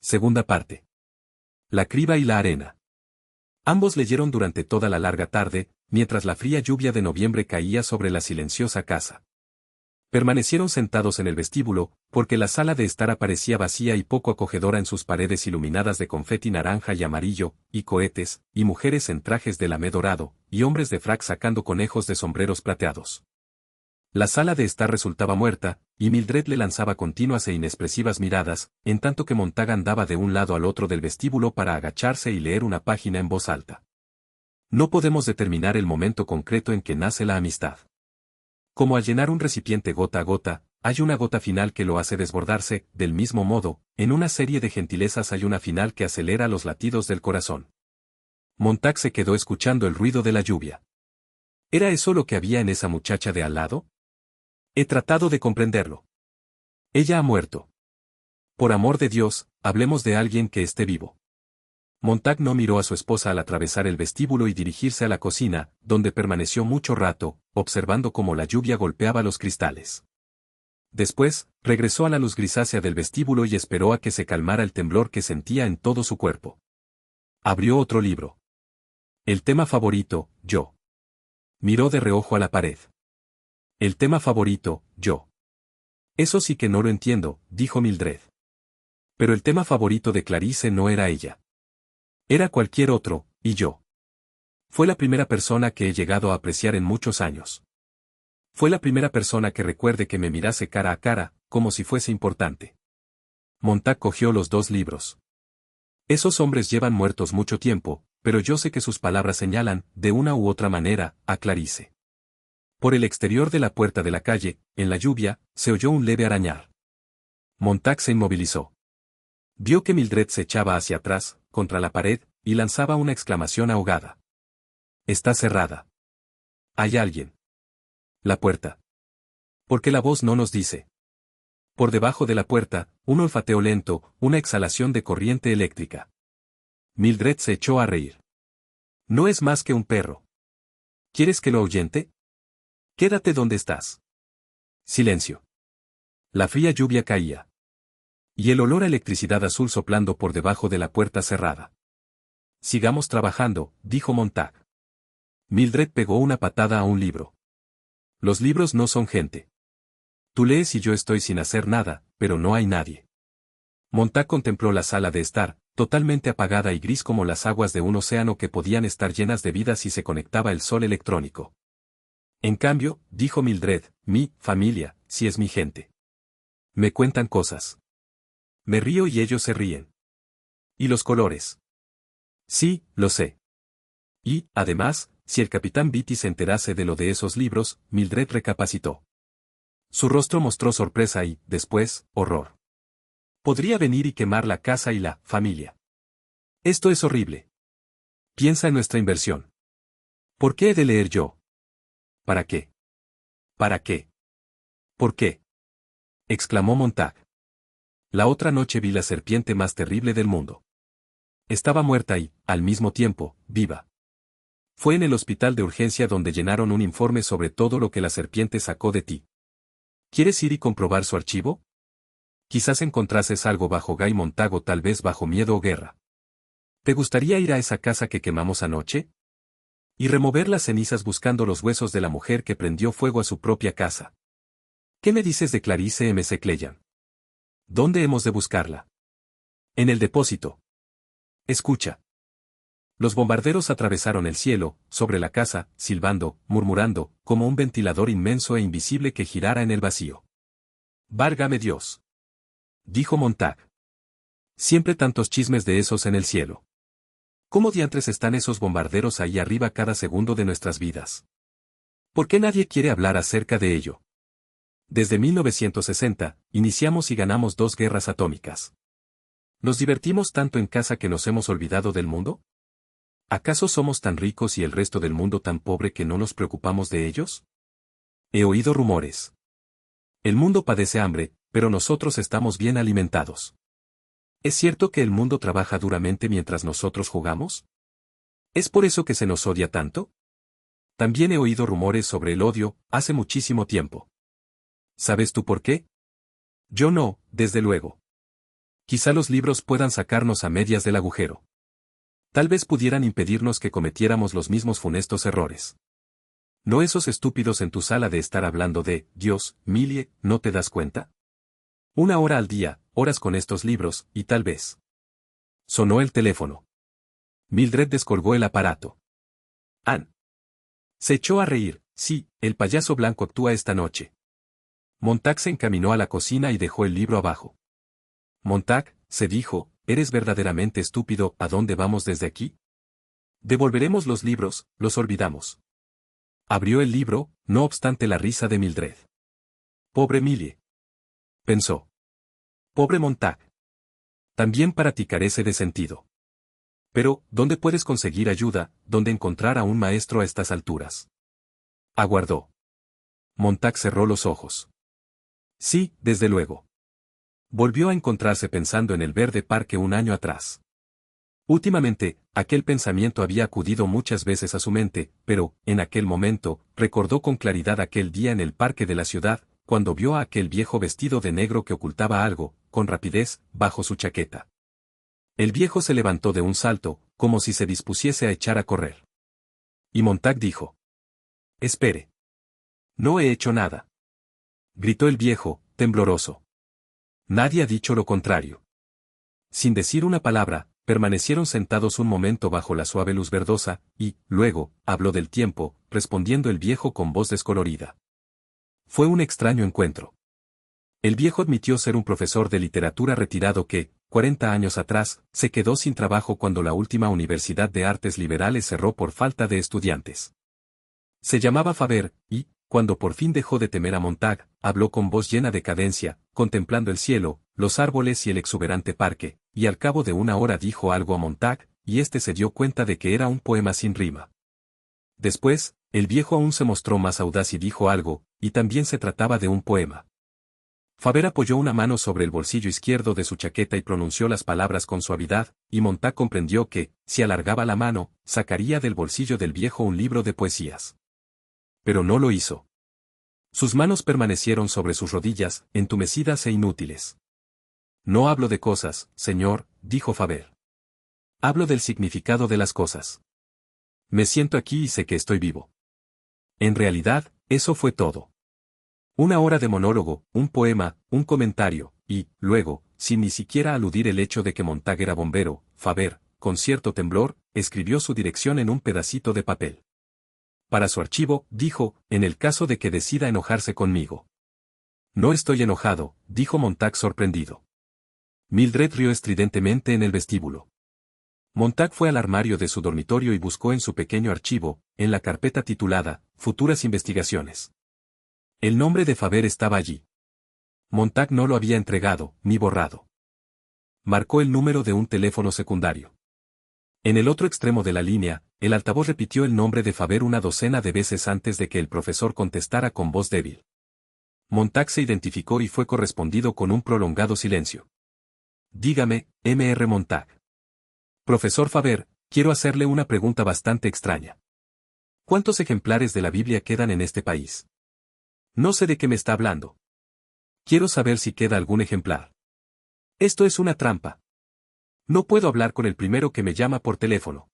Segunda parte. La criba y la arena. Ambos leyeron durante toda la larga tarde, mientras la fría lluvia de noviembre caía sobre la silenciosa casa. Permanecieron sentados en el vestíbulo, porque la sala de estar aparecía vacía y poco acogedora en sus paredes iluminadas de confeti naranja y amarillo, y cohetes, y mujeres en trajes de lamé dorado, y hombres de frac sacando conejos de sombreros plateados. La sala de estar resultaba muerta, y Mildred le lanzaba continuas e inexpresivas miradas, en tanto que Montag andaba de un lado al otro del vestíbulo para agacharse y leer una página en voz alta. No podemos determinar el momento concreto en que nace la amistad. Como al llenar un recipiente gota a gota, hay una gota final que lo hace desbordarse, del mismo modo, en una serie de gentilezas hay una final que acelera los latidos del corazón. Montag se quedó escuchando el ruido de la lluvia. ¿Era eso lo que había en esa muchacha de al lado? He tratado de comprenderlo. Ella ha muerto. Por amor de Dios, hablemos de alguien que esté vivo. Montag no miró a su esposa al atravesar el vestíbulo y dirigirse a la cocina, donde permaneció mucho rato, observando cómo la lluvia golpeaba los cristales. Después, regresó a la luz grisácea del vestíbulo y esperó a que se calmara el temblor que sentía en todo su cuerpo. Abrió otro libro. El tema favorito, yo. Miró de reojo a la pared. El tema favorito, yo. Eso sí que no lo entiendo, dijo Mildred. Pero el tema favorito de Clarice no era ella. Era cualquier otro, y yo. Fue la primera persona que he llegado a apreciar en muchos años. Fue la primera persona que recuerde que me mirase cara a cara, como si fuese importante. Montag cogió los dos libros. Esos hombres llevan muertos mucho tiempo, pero yo sé que sus palabras señalan, de una u otra manera, a Clarice. Por el exterior de la puerta de la calle, en la lluvia, se oyó un leve arañar. Montag se inmovilizó. Vio que Mildred se echaba hacia atrás, contra la pared, y lanzaba una exclamación ahogada. Está cerrada. Hay alguien. La puerta. ¿Por qué la voz no nos dice? Por debajo de la puerta, un olfateo lento, una exhalación de corriente eléctrica. Mildred se echó a reír. No es más que un perro. ¿Quieres que lo ahuyente? Quédate donde estás. Silencio. La fría lluvia caía. Y el olor a electricidad azul soplando por debajo de la puerta cerrada. Sigamos trabajando, dijo Montag. Mildred pegó una patada a un libro. Los libros no son gente. Tú lees y yo estoy sin hacer nada, pero no hay nadie. Montag contempló la sala de estar, totalmente apagada y gris como las aguas de un océano que podían estar llenas de vida si se conectaba el sol electrónico. En cambio, dijo Mildred, mi familia, sí es mi gente. Me cuentan cosas. Me río y ellos se ríen. ¿Y los colores? Sí, lo sé. Y, además, si el capitán Beatty se enterase de lo de esos libros, Mildred recapacitó. Su rostro mostró sorpresa y, después, horror. Podría venir y quemar la casa y la familia. Esto es horrible. Piensa en nuestra inversión. ¿Por qué he de leer yo? ¿Para qué? ¿Para qué? ¿Por qué? Exclamó Montag. La otra noche vi la serpiente más terrible del mundo. Estaba muerta y, al mismo tiempo, viva. Fue en el hospital de urgencia donde llenaron un informe sobre todo lo que la serpiente sacó de ti. ¿Quieres ir y comprobar su archivo? Quizás encontrases algo bajo Guy Montag o tal vez bajo miedo o guerra. ¿Te gustaría ir a esa casa que quemamos anoche? Y remover las cenizas buscando los huesos de la mujer que prendió fuego a su propia casa. ¿Qué me dices de Clarice M.C. Cleyan? ¿Dónde hemos de buscarla? En el depósito. Escucha. Los bombarderos atravesaron el cielo, sobre la casa, silbando, murmurando, como un ventilador inmenso e invisible que girara en el vacío. Válgame Dios. Dijo Montag. Siempre tantos chismes de esos en el cielo. ¿Cómo diantres están esos bombarderos ahí arriba cada segundo de nuestras vidas? ¿Por qué nadie quiere hablar acerca de ello? Desde 1960, iniciamos y ganamos 2 guerras atómicas. ¿Nos divertimos tanto en casa que nos hemos olvidado del mundo? ¿Acaso somos tan ricos y el resto del mundo tan pobre que no nos preocupamos de ellos? He oído rumores. El mundo padece hambre, pero nosotros estamos bien alimentados. ¿Es cierto que el mundo trabaja duramente mientras nosotros jugamos? ¿Es por eso que se nos odia tanto? También he oído rumores sobre el odio, hace muchísimo tiempo. ¿Sabes tú por qué? Yo no, desde luego. Quizá los libros puedan sacarnos a medias del agujero. Tal vez pudieran impedirnos que cometiéramos los mismos funestos errores. ¿No esos estúpidos en tu sala de estar hablando de Dios, Millie, no te das cuenta? 1 hora al día, horas con estos libros, y tal vez. Sonó el teléfono. Mildred descolgó el aparato. Ann. Se echó a reír. Sí, el payaso blanco actúa esta noche. Montag se encaminó a la cocina y dejó el libro abajo. Montag, se dijo, eres verdaderamente estúpido, ¿a dónde vamos desde aquí? Devolveremos los libros, los olvidamos. Abrió el libro, no obstante la risa de Mildred. Pobre Millie. Pensó. Pobre Montag. También para ti carece de sentido. Pero, ¿dónde puedes conseguir ayuda, dónde encontrar a un maestro a estas alturas? Aguardó. Montag cerró los ojos. Sí, desde luego. Volvió a encontrarse pensando en el verde parque un año atrás. Últimamente, aquel pensamiento había acudido muchas veces a su mente, pero, en aquel momento, recordó con claridad aquel día en el parque de la ciudad, cuando vio a aquel viejo vestido de negro que ocultaba algo, con rapidez, bajo su chaqueta. El viejo se levantó de un salto, como si se dispusiese a echar a correr. Y Montag dijo: «Espere. No he hecho nada», gritó el viejo, tembloroso. Nadie ha dicho lo contrario. Sin decir una palabra, permanecieron sentados un momento bajo la suave luz verdosa, y, luego, habló del tiempo, respondiendo el viejo con voz descolorida. Fue un extraño encuentro. El viejo admitió ser un profesor de literatura retirado que, 40 años atrás, se quedó sin trabajo cuando la última Universidad de Artes Liberales cerró por falta de estudiantes. Se llamaba Faber, y, cuando por fin dejó de temer a Montag, habló con voz llena de cadencia, contemplando el cielo, los árboles y el exuberante parque, y al cabo de 1 hora dijo algo a Montag, y éste se dio cuenta de que era un poema sin rima. Después, el viejo aún se mostró más audaz y dijo algo, y también se trataba de un poema. Faber apoyó una mano sobre el bolsillo izquierdo de su chaqueta y pronunció las palabras con suavidad, y Montag comprendió que, si alargaba la mano, sacaría del bolsillo del viejo un libro de poesías. Pero no lo hizo. Sus manos permanecieron sobre sus rodillas, entumecidas e inútiles. No hablo de cosas, señor, dijo Faber. Hablo del significado de las cosas. Me siento aquí y sé que estoy vivo. En realidad, eso fue todo. 1 hora de monólogo, un poema, un comentario, y, luego, sin ni siquiera aludir el hecho de que Montag era bombero, Faber, con cierto temblor, escribió su dirección en un pedacito de papel. Para su archivo, dijo, en el caso de que decida enojarse conmigo. No estoy enojado, dijo Montag sorprendido. Mildred rió estridentemente en el vestíbulo. Montag fue al armario de su dormitorio y buscó en su pequeño archivo, en la carpeta titulada, Futuras investigaciones. El nombre de Faber estaba allí. Montag no lo había entregado, ni borrado. Marcó el número de un teléfono secundario. En el otro extremo de la línea, el altavoz repitió el nombre de Faber una docena de veces antes de que el profesor contestara con voz débil. Montag se identificó y fue correspondido con un prolongado silencio. Dígame, Mr. Montag. Profesor Faber, quiero hacerle una pregunta bastante extraña. ¿Cuántos ejemplares de la Biblia quedan en este país? No sé de qué me está hablando. Quiero saber si queda algún ejemplar. Esto es una trampa. No puedo hablar con el primero que me llama por teléfono.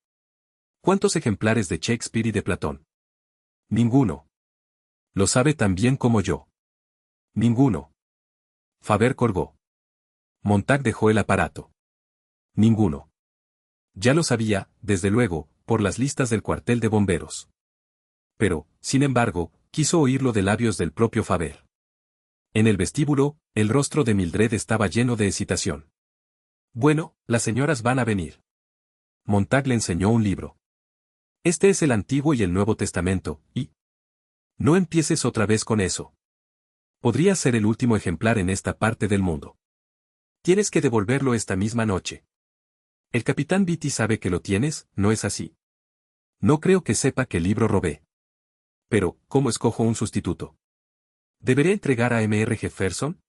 ¿Cuántos ejemplares de Shakespeare y de Platón? Ninguno. Lo sabe tan bien como yo. Ninguno. Faber colgó. Montag dejó el aparato. Ninguno. Ya lo sabía, desde luego, por las listas del cuartel de bomberos. Pero, sin embargo, quiso oírlo de labios del propio Faber. En el vestíbulo, el rostro de Mildred estaba lleno de excitación. Bueno, las señoras van a venir. Montag le enseñó un libro. Este es el Antiguo y el Nuevo Testamento, y... No empieces otra vez con eso. Podría ser el último ejemplar en esta parte del mundo. Tienes que devolverlo esta misma noche. El capitán Beatty sabe que lo tienes, ¿no es así? No creo que sepa qué libro robé. Pero, ¿cómo escojo un sustituto? ¿Deberé entregar a Mr. Jefferson?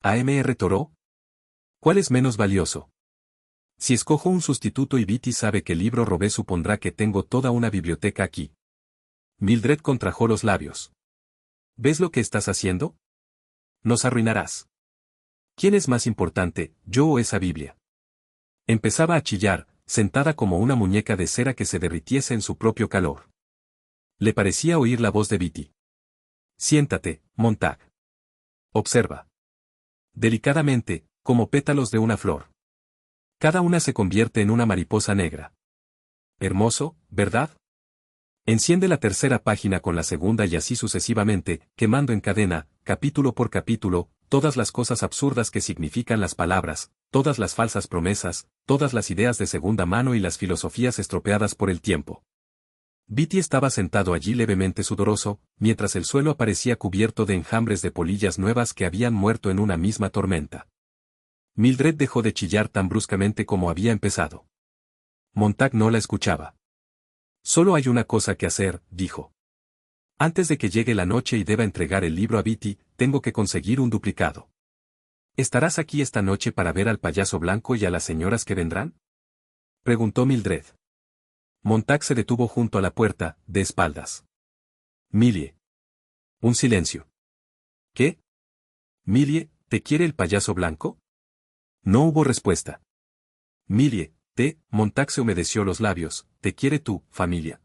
¿A Mr. Thoreau? ¿Cuál es menos valioso? Si escojo un sustituto y Beatty sabe que libro robé, supondrá que tengo toda una biblioteca aquí. Mildred contrajo los labios. ¿Ves lo que estás haciendo? Nos arruinarás. ¿Quién es más importante, yo o esa Biblia? Empezaba a chillar, sentada como una muñeca de cera que se derritiese en su propio calor. Le parecía oír la voz de Beatty. Siéntate, Montag. Observa. Delicadamente, como pétalos de una flor. Cada una se convierte en una mariposa negra. Hermoso, ¿verdad? Enciende la tercera página con la segunda y así sucesivamente, quemando en cadena, capítulo por capítulo, todas las cosas absurdas que significan las palabras, todas las falsas promesas, todas las ideas de segunda mano y las filosofías estropeadas por el tiempo. Beatty estaba sentado allí levemente sudoroso, mientras el suelo aparecía cubierto de enjambres de polillas nuevas que habían muerto en una misma tormenta. Mildred dejó de chillar tan bruscamente como había empezado. Montag no la escuchaba. Solo hay una cosa que hacer, dijo. Antes de que llegue la noche y deba entregar el libro a Beatty, tengo que conseguir un duplicado. ¿Estarás aquí esta noche para ver al payaso blanco y a las señoras que vendrán? Preguntó Mildred. Montag se detuvo junto a la puerta, de espaldas. Millie. Un silencio. ¿Qué? Millie, ¿te quiere el payaso blanco? No hubo respuesta. Millie, Montag se humedeció los labios, te quiere tu familia.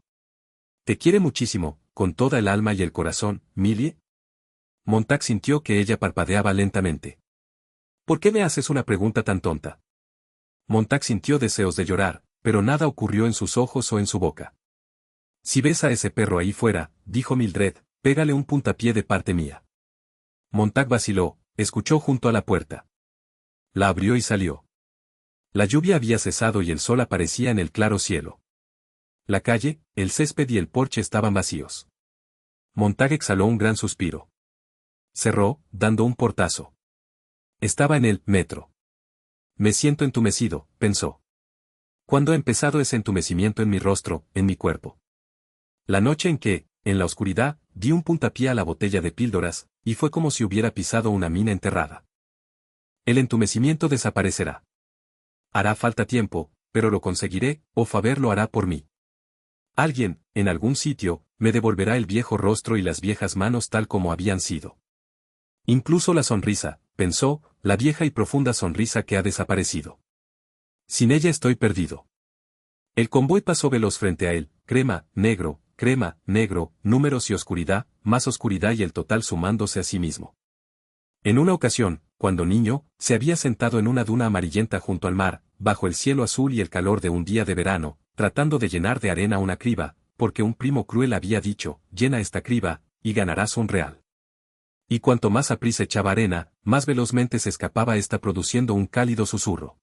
Te quiere muchísimo, con toda el alma y el corazón, Millie. Montag sintió que ella parpadeaba lentamente. ¿Por qué me haces una pregunta tan tonta? Montag sintió deseos de llorar, pero nada ocurrió en sus ojos o en su boca. Si ves a ese perro ahí fuera, dijo Mildred, pégale un puntapié de parte mía. Montag vaciló, escuchó junto a la puerta. La abrió y salió. La lluvia había cesado y el sol aparecía en el claro cielo. La calle, el césped y el porche estaban vacíos. Montag exhaló un gran suspiro. Cerró, dando un portazo. Estaba en el metro. Me siento entumecido, pensó. ¿Cuándo ha empezado ese entumecimiento en mi rostro, en mi cuerpo? La noche en que, en la oscuridad, di un puntapié a la botella de píldoras, y fue como si hubiera pisado una mina enterrada. El entumecimiento desaparecerá. Hará falta tiempo, pero lo conseguiré, o Faber lo hará por mí. Alguien, en algún sitio, me devolverá el viejo rostro y las viejas manos tal como habían sido. Incluso la sonrisa, pensó, la vieja y profunda sonrisa que ha desaparecido. Sin ella estoy perdido. El convoy pasó veloz frente a él, crema, negro, números y oscuridad, más oscuridad y el total sumándose a sí mismo. En una ocasión, cuando niño, se había sentado en una duna amarillenta junto al mar, bajo el cielo azul y el calor de un día de verano, tratando de llenar de arena una criba, porque un primo cruel había dicho, llena esta criba, y ganarás un real. Y cuanto más aprisa echaba arena, más velozmente se escapaba ésta produciendo un cálido susurro.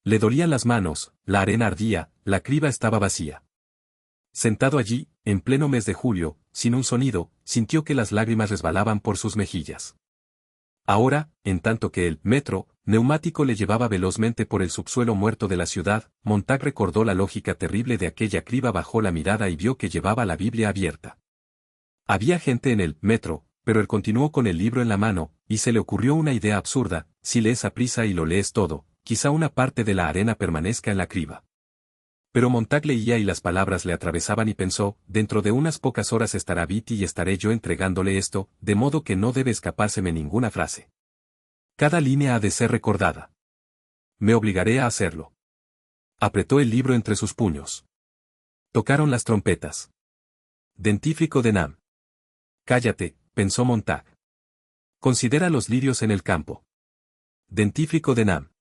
Le dolían las manos, la arena ardía, la criba estaba vacía. Sentado allí, en pleno mes de julio, sin un sonido, sintió que las lágrimas resbalaban por sus mejillas. Ahora, en tanto que el metro neumático le llevaba velozmente por el subsuelo muerto de la ciudad, Montag recordó la lógica terrible de aquella criba, bajó la mirada y vio que llevaba la Biblia abierta. Había gente en el metro, pero él continuó con el libro en la mano, y se le ocurrió una idea absurda: si lees a prisa y lo lees todo, quizá una parte de la arena permanezca en la criba. Pero Montag leía y las palabras le atravesaban y pensó, dentro de unas pocas horas estará Beatty y estaré yo entregándole esto, de modo que no debe escapárseme ninguna frase. Cada línea ha de ser recordada. Me obligaré a hacerlo. Apretó el libro entre sus puños. Tocaron las trompetas. Dentífrico de Nam. Cállate, pensó Montag. Considera los lirios en el campo. Dentífrico de Nam.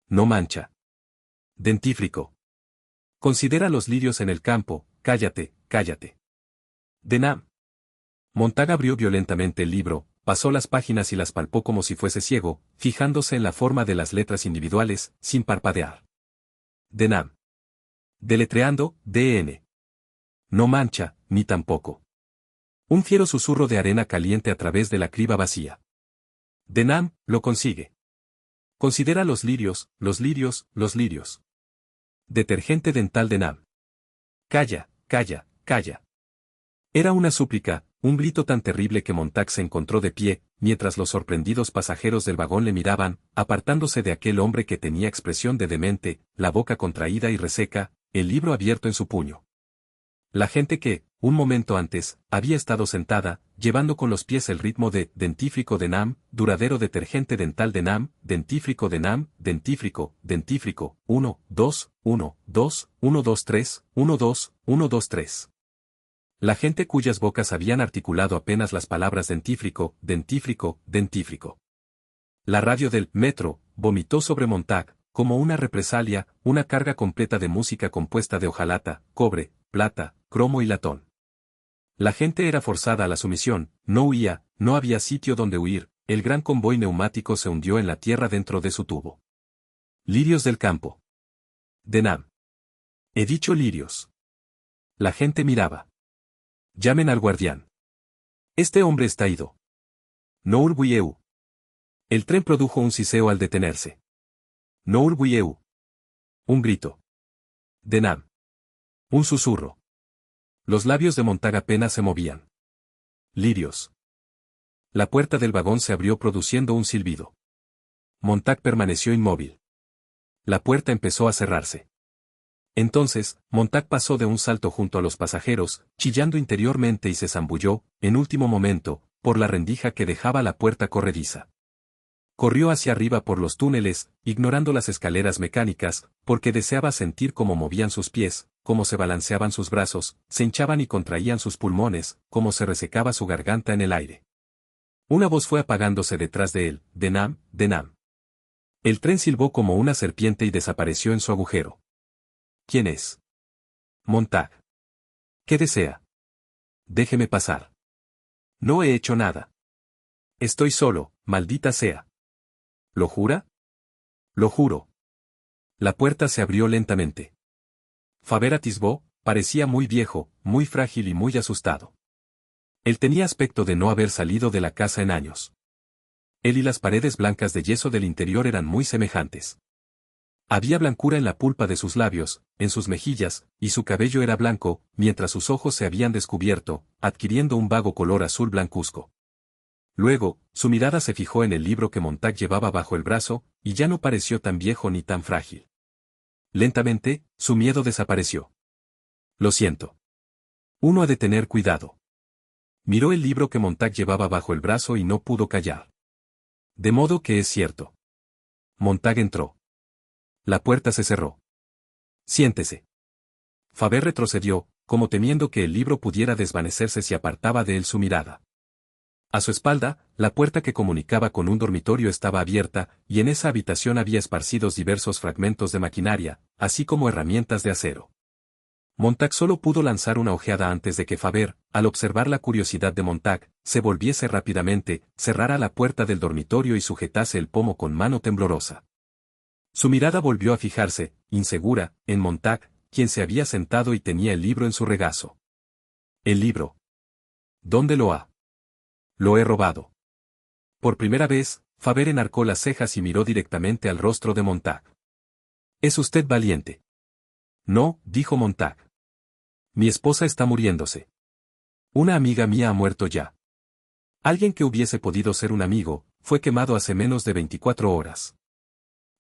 No mancha. Dentífrico. Considera los lirios en el campo, cállate, cállate. De Nam. Montag abrió violentamente el libro, pasó las páginas y las palpó como si fuese ciego, fijándose en la forma de las letras individuales, sin parpadear. De Nam. Deletreando, DN. No mancha, ni tampoco. Un fiero susurro de arena caliente a través de la criba vacía. De Nam, lo consigue. Considera los lirios, los lirios, los lirios. Detergente dental de Nam. Calla, calla, calla. Era una súplica, un grito tan terrible que Montag se encontró de pie, mientras los sorprendidos pasajeros del vagón le miraban, apartándose de aquel hombre que tenía expresión de demente, la boca contraída y reseca, el libro abierto en su puño. La gente que, un momento antes, había estado sentada, llevando con los pies el ritmo de dentífrico de Nam, duradero detergente dental de Nam, dentífrico de Nam, dentífrico, dentífrico, 1, 2, 1, 2, 1, 2, 3, 1, 2, 1, 2, 3. La gente cuyas bocas habían articulado apenas las palabras dentífrico, dentífrico, dentífrico. La radio del metro vomitó sobre Montag, como una represalia, una carga completa de música compuesta de hojalata, cobre, plata, cromo y latón. La gente era forzada a la sumisión, no huía, no había sitio donde huir, el gran convoy neumático se hundió en la tierra dentro de su tubo. Lirios del campo. De Nam. He dicho lirios. La gente miraba. Llamen al guardián. Este hombre está ido. No urbuieu. El tren produjo un siseo al detenerse. No urbuieu. Un grito. De Nam. Un susurro. Los labios de Montag apenas se movían. Lirios. La puerta del vagón se abrió produciendo un silbido. Montag permaneció inmóvil. La puerta empezó a cerrarse. Entonces, Montag pasó de un salto junto a los pasajeros, chillando interiormente y se zambulló, en último momento, por la rendija que dejaba la puerta corrediza. Corrió hacia arriba por los túneles, ignorando las escaleras mecánicas, porque deseaba sentir cómo movían sus pies, cómo se balanceaban sus brazos, se hinchaban y contraían sus pulmones, cómo se resecaba su garganta en el aire. Una voz fue apagándose detrás de él, de Nam, de Nam. El tren silbó como una serpiente y desapareció en su agujero. ¿Quién es? Montag. ¿Qué desea? Déjeme pasar. No he hecho nada. Estoy solo, maldita sea. ¿Lo jura? Lo juro. La puerta se abrió lentamente. Faber atisbó, parecía muy viejo, muy frágil y muy asustado. Él tenía aspecto de no haber salido de la casa en años. Él y las paredes blancas de yeso del interior eran muy semejantes. Había blancura en la pulpa de sus labios, en sus mejillas, y su cabello era blanco, mientras sus ojos se habían descubierto, adquiriendo un vago color azul blancuzco. Luego, su mirada se fijó en el libro que Montag llevaba bajo el brazo, y ya no pareció tan viejo ni tan frágil. Lentamente, su miedo desapareció. Lo siento. Uno ha de tener cuidado. Miró el libro que Montag llevaba bajo el brazo y no pudo callar. De modo que es cierto. Montag entró. La puerta se cerró. Siéntese. Faber retrocedió, como temiendo que el libro pudiera desvanecerse si apartaba de él su mirada. A su espalda, la puerta que comunicaba con un dormitorio estaba abierta, y en esa habitación había esparcidos diversos fragmentos de maquinaria, así como herramientas de acero. Montag solo pudo lanzar una ojeada antes de que Faber, al observar la curiosidad de Montag, se volviese rápidamente, cerrara la puerta del dormitorio y sujetase el pomo con mano temblorosa. Su mirada volvió a fijarse, insegura, en Montag, quien se había sentado y tenía el libro en su regazo. El libro. ¿Dónde lo ha? Lo he robado. Por primera vez, Faber enarcó las cejas y miró directamente al rostro de Montag. ¿Es usted valiente? No, dijo Montag. Mi esposa está muriéndose. Una amiga mía ha muerto ya. Alguien que hubiese podido ser un amigo, fue quemado hace menos de 24 horas.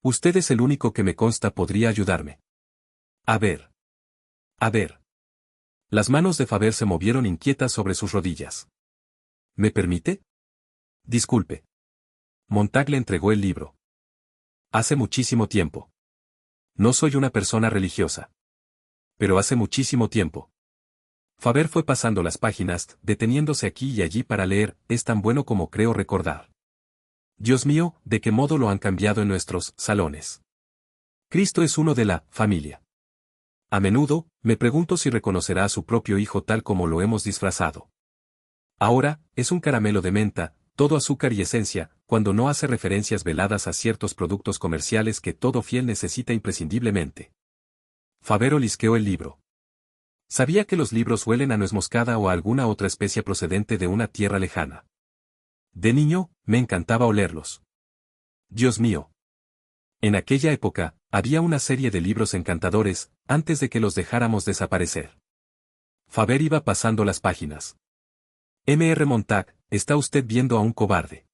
Usted es el único que me consta podría ayudarme. A ver. A ver. Las manos de Faber se movieron inquietas sobre sus rodillas. ¿Me permite? Disculpe. Montag le entregó el libro. Hace muchísimo tiempo. No soy una persona religiosa. Pero hace muchísimo tiempo. Faber fue pasando las páginas, deteniéndose aquí y allí para leer, es tan bueno como creo recordar. Dios mío, ¿de qué modo lo han cambiado en nuestros salones? Cristo es uno de la familia. A menudo, me pregunto si reconocerá a su propio hijo tal como lo hemos disfrazado. Ahora, es un caramelo de menta, todo azúcar y esencia, cuando no hace referencias veladas a ciertos productos comerciales que todo fiel necesita imprescindiblemente. Faber olisqueó el libro. Sabía que los libros huelen a nuez moscada o a alguna otra especie procedente de una tierra lejana. De niño, me encantaba olerlos. Dios mío. En aquella época, había una serie de libros encantadores, antes de que los dejáramos desaparecer. Faber iba pasando las páginas. Mr. Montag, está usted viendo a un cobarde.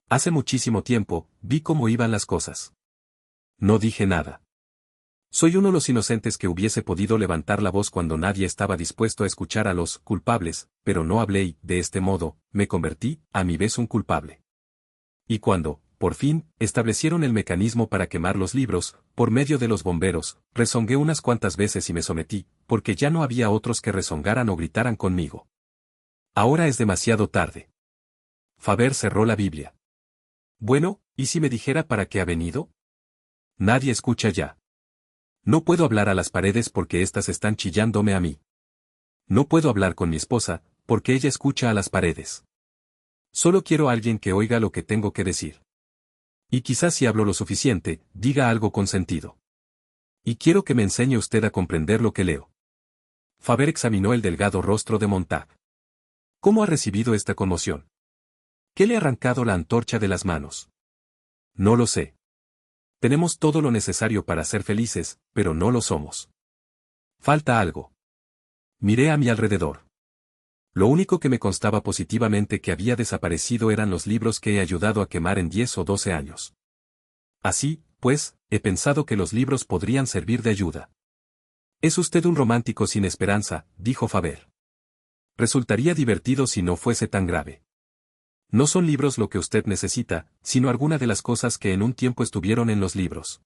Hace muchísimo tiempo, vi cómo iban las cosas. No dije nada. Soy uno de los inocentes que hubiese podido levantar la voz cuando nadie estaba dispuesto a escuchar a los culpables, pero no hablé y, de este modo, me convertí, a mi vez, un culpable. Y cuando, por fin, establecieron el mecanismo para quemar los libros, por medio de los bomberos, rezongué unas cuantas veces y me sometí, porque ya no había otros que rezongaran o gritaran conmigo. Ahora es demasiado tarde. Faber cerró la Biblia. Bueno, ¿y si me dijera para qué ha venido? Nadie escucha ya. No puedo hablar a las paredes porque éstas están chillándome a mí. No puedo hablar con mi esposa, porque ella escucha a las paredes. Solo quiero a alguien que oiga lo que tengo que decir. Y quizás si hablo lo suficiente, diga algo con sentido. Y quiero que me enseñe usted a comprender lo que leo. Faber examinó el delgado rostro de Montag. ¿Cómo ha recibido esta conmoción? ¿Qué le ha arrancado la antorcha de las manos? No lo sé. Tenemos todo lo necesario para ser felices, pero no lo somos. Falta algo. Miré a mi alrededor. Lo único que me constaba positivamente que había desaparecido eran los libros que he ayudado a quemar en 10 o 12 años. Así, pues, he pensado que los libros podrían servir de ayuda. Es usted un romántico sin esperanza, dijo Faber. Resultaría divertido si no fuese tan grave. No son libros lo que usted necesita, sino alguna de las cosas que en un tiempo estuvieron en los libros.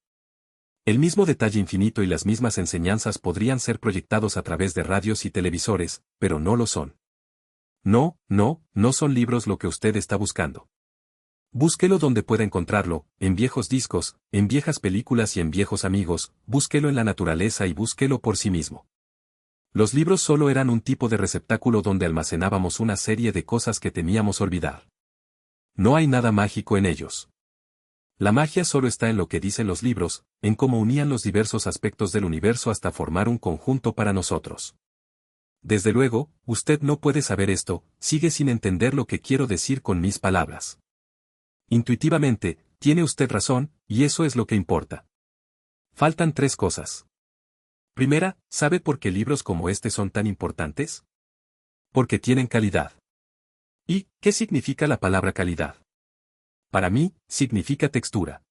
El mismo detalle infinito y las mismas enseñanzas podrían ser proyectados a través de radios y televisores, pero no lo son. No son libros lo que usted está buscando. Búsquelo donde pueda encontrarlo, en viejos discos, en viejas películas y en viejos amigos, búsquelo en la naturaleza y búsquelo por sí mismo. Los libros solo eran un tipo de receptáculo donde almacenábamos una serie de cosas que temíamos olvidar. No hay nada mágico en ellos. La magia solo está en lo que dicen los libros, en cómo unían los diversos aspectos del universo hasta formar un conjunto para nosotros. Desde luego, usted no puede saber esto, sigue sin entender lo que quiero decir con mis palabras. Intuitivamente, tiene usted razón, y eso es lo que importa. Faltan 3 cosas. Primera, ¿sabe por qué libros como este son tan importantes? Porque tienen calidad. ¿Y qué significa la palabra calidad? Para mí, significa textura.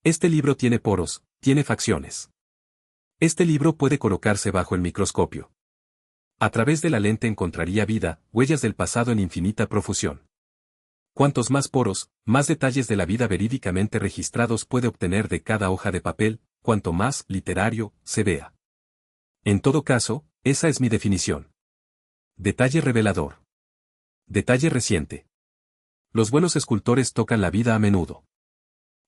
Este libro tiene poros, tiene facciones. Este libro puede colocarse bajo el microscopio. A través de la lente encontraría vida, huellas del pasado en infinita profusión. Cuantos más poros, más detalles de la vida verídicamente registrados puede obtener de cada hoja de papel, cuanto más literario se vea. En todo caso, esa es mi definición. Detalle revelador. Detalle reciente. Los buenos escultores tocan la vida a menudo.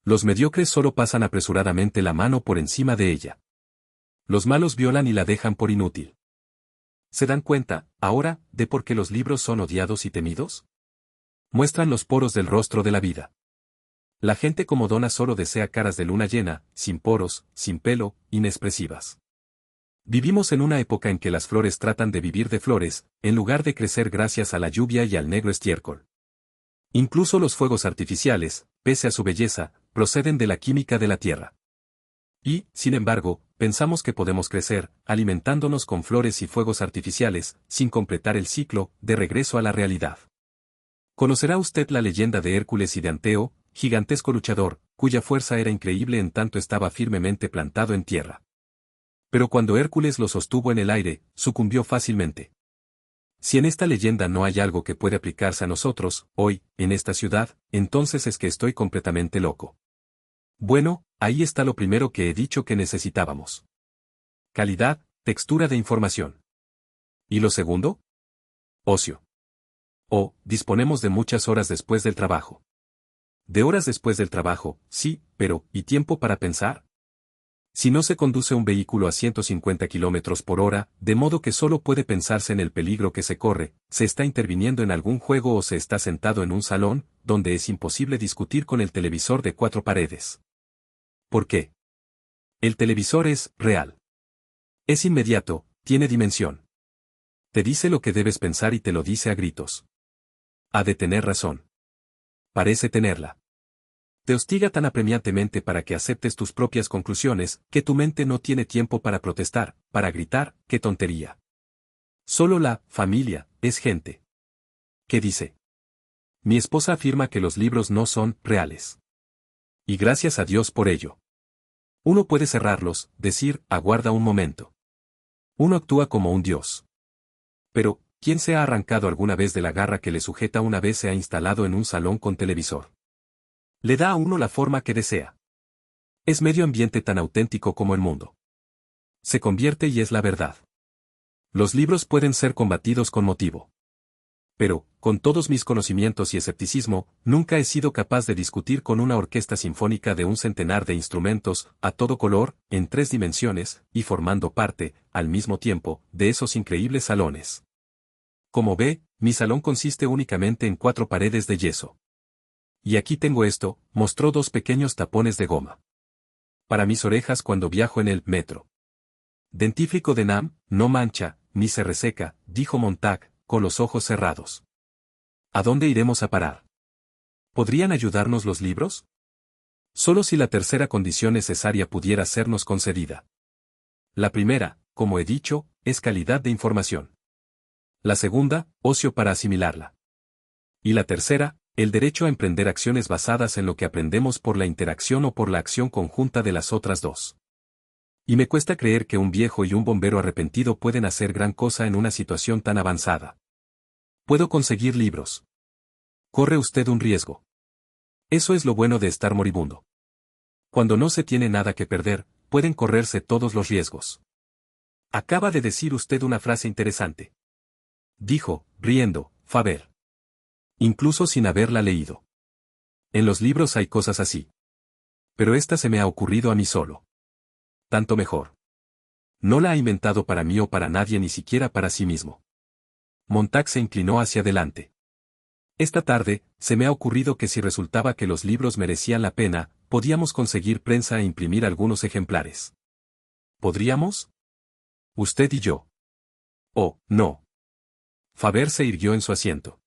Los mediocres solo pasan apresuradamente la mano por encima de ella. Los malos violan y la dejan por inútil. ¿Se dan cuenta, ahora, de por qué los libros son odiados y temidos? Muestran los poros del rostro de la vida. La gente como Donna solo desea caras de luna llena, sin poros, sin pelo, inexpresivas. Vivimos en una época en que las flores tratan de vivir de flores, en lugar de crecer gracias a la lluvia y al negro estiércol. Incluso los fuegos artificiales, pese a su belleza, proceden de la química de la tierra. Y, sin embargo, pensamos que podemos crecer, alimentándonos con flores y fuegos artificiales, sin completar el ciclo, de regreso a la realidad. Conocerá usted la leyenda de Hércules y de Anteo, gigantesco luchador, cuya fuerza era increíble en tanto estaba firmemente plantado en tierra. Pero cuando Hércules lo sostuvo en el aire, sucumbió fácilmente. Si en esta leyenda no hay algo que puede aplicarse a nosotros, hoy, en esta ciudad, entonces es que estoy completamente loco. Bueno, ahí está lo primero que he dicho que necesitábamos. Calidad, textura de información. ¿Y lo segundo? Ocio. Disponemos de muchas horas después del trabajo. De horas después del trabajo, sí, pero, ¿y tiempo para pensar? Si no se conduce un vehículo a 150 km por hora, de modo que solo puede pensarse en el peligro que se corre, se está interviniendo en algún juego o se está sentado en un salón, donde es imposible discutir con el televisor de 4 paredes. ¿Por qué? El televisor es real. Es inmediato, tiene dimensión. Te dice lo que debes pensar y te lo dice a gritos. Ha de tener razón. Parece tenerla. Te hostiga tan apremiantemente para que aceptes tus propias conclusiones, que tu mente no tiene tiempo para protestar, para gritar, ¡qué tontería! Solo la familia es gente. ¿Qué dice? Mi esposa afirma que los libros no son reales. Y gracias a Dios por ello. Uno puede cerrarlos, decir, aguarda un momento. Uno actúa como un dios. Pero, ¿quién se ha arrancado alguna vez de la garra que le sujeta una vez se ha instalado en un salón con televisor? Le da a uno la forma que desea. Es medio ambiente tan auténtico como el mundo. Se convierte y es la verdad. Los libros pueden ser combatidos con motivo. Pero, con todos mis conocimientos y escepticismo, nunca he sido capaz de discutir con una orquesta sinfónica de un centenar de instrumentos, a todo color, en 3 dimensiones, y formando parte, al mismo tiempo, de esos increíbles salones. Como ve, mi salón consiste únicamente en 4 paredes de yeso. Y aquí tengo esto, mostró 2 pequeños tapones de goma. Para mis orejas cuando viajo en el metro. Dentífrico de Nam, no mancha, ni se reseca, dijo Montag, con los ojos cerrados. ¿A dónde iremos a parar? ¿Podrían ayudarnos los libros? Solo si la tercera condición necesaria pudiera sernos concedida. La primera, como he dicho, es calidad de información. La segunda, ocio para asimilarla. Y la tercera, el derecho a emprender acciones basadas en lo que aprendemos por la interacción o por la acción conjunta de las otras 2. Y me cuesta creer que un viejo y un bombero arrepentido pueden hacer gran cosa en una situación tan avanzada. Puedo conseguir libros. Corre usted un riesgo. Eso es lo bueno de estar moribundo. Cuando no se tiene nada que perder, pueden correrse todos los riesgos. Acaba de decir usted una frase interesante. Dijo, riendo, Faber. Incluso sin haberla leído. En los libros hay cosas así. Pero esta se me ha ocurrido a mí solo. Tanto mejor. No la ha inventado para mí o para nadie, ni siquiera para sí mismo. Montag se inclinó hacia adelante. Esta tarde, se me ha ocurrido que si resultaba que los libros merecían la pena, podíamos conseguir prensa e imprimir algunos ejemplares. ¿Podríamos? Usted y yo. Oh, no. Faber se irguió en su asiento.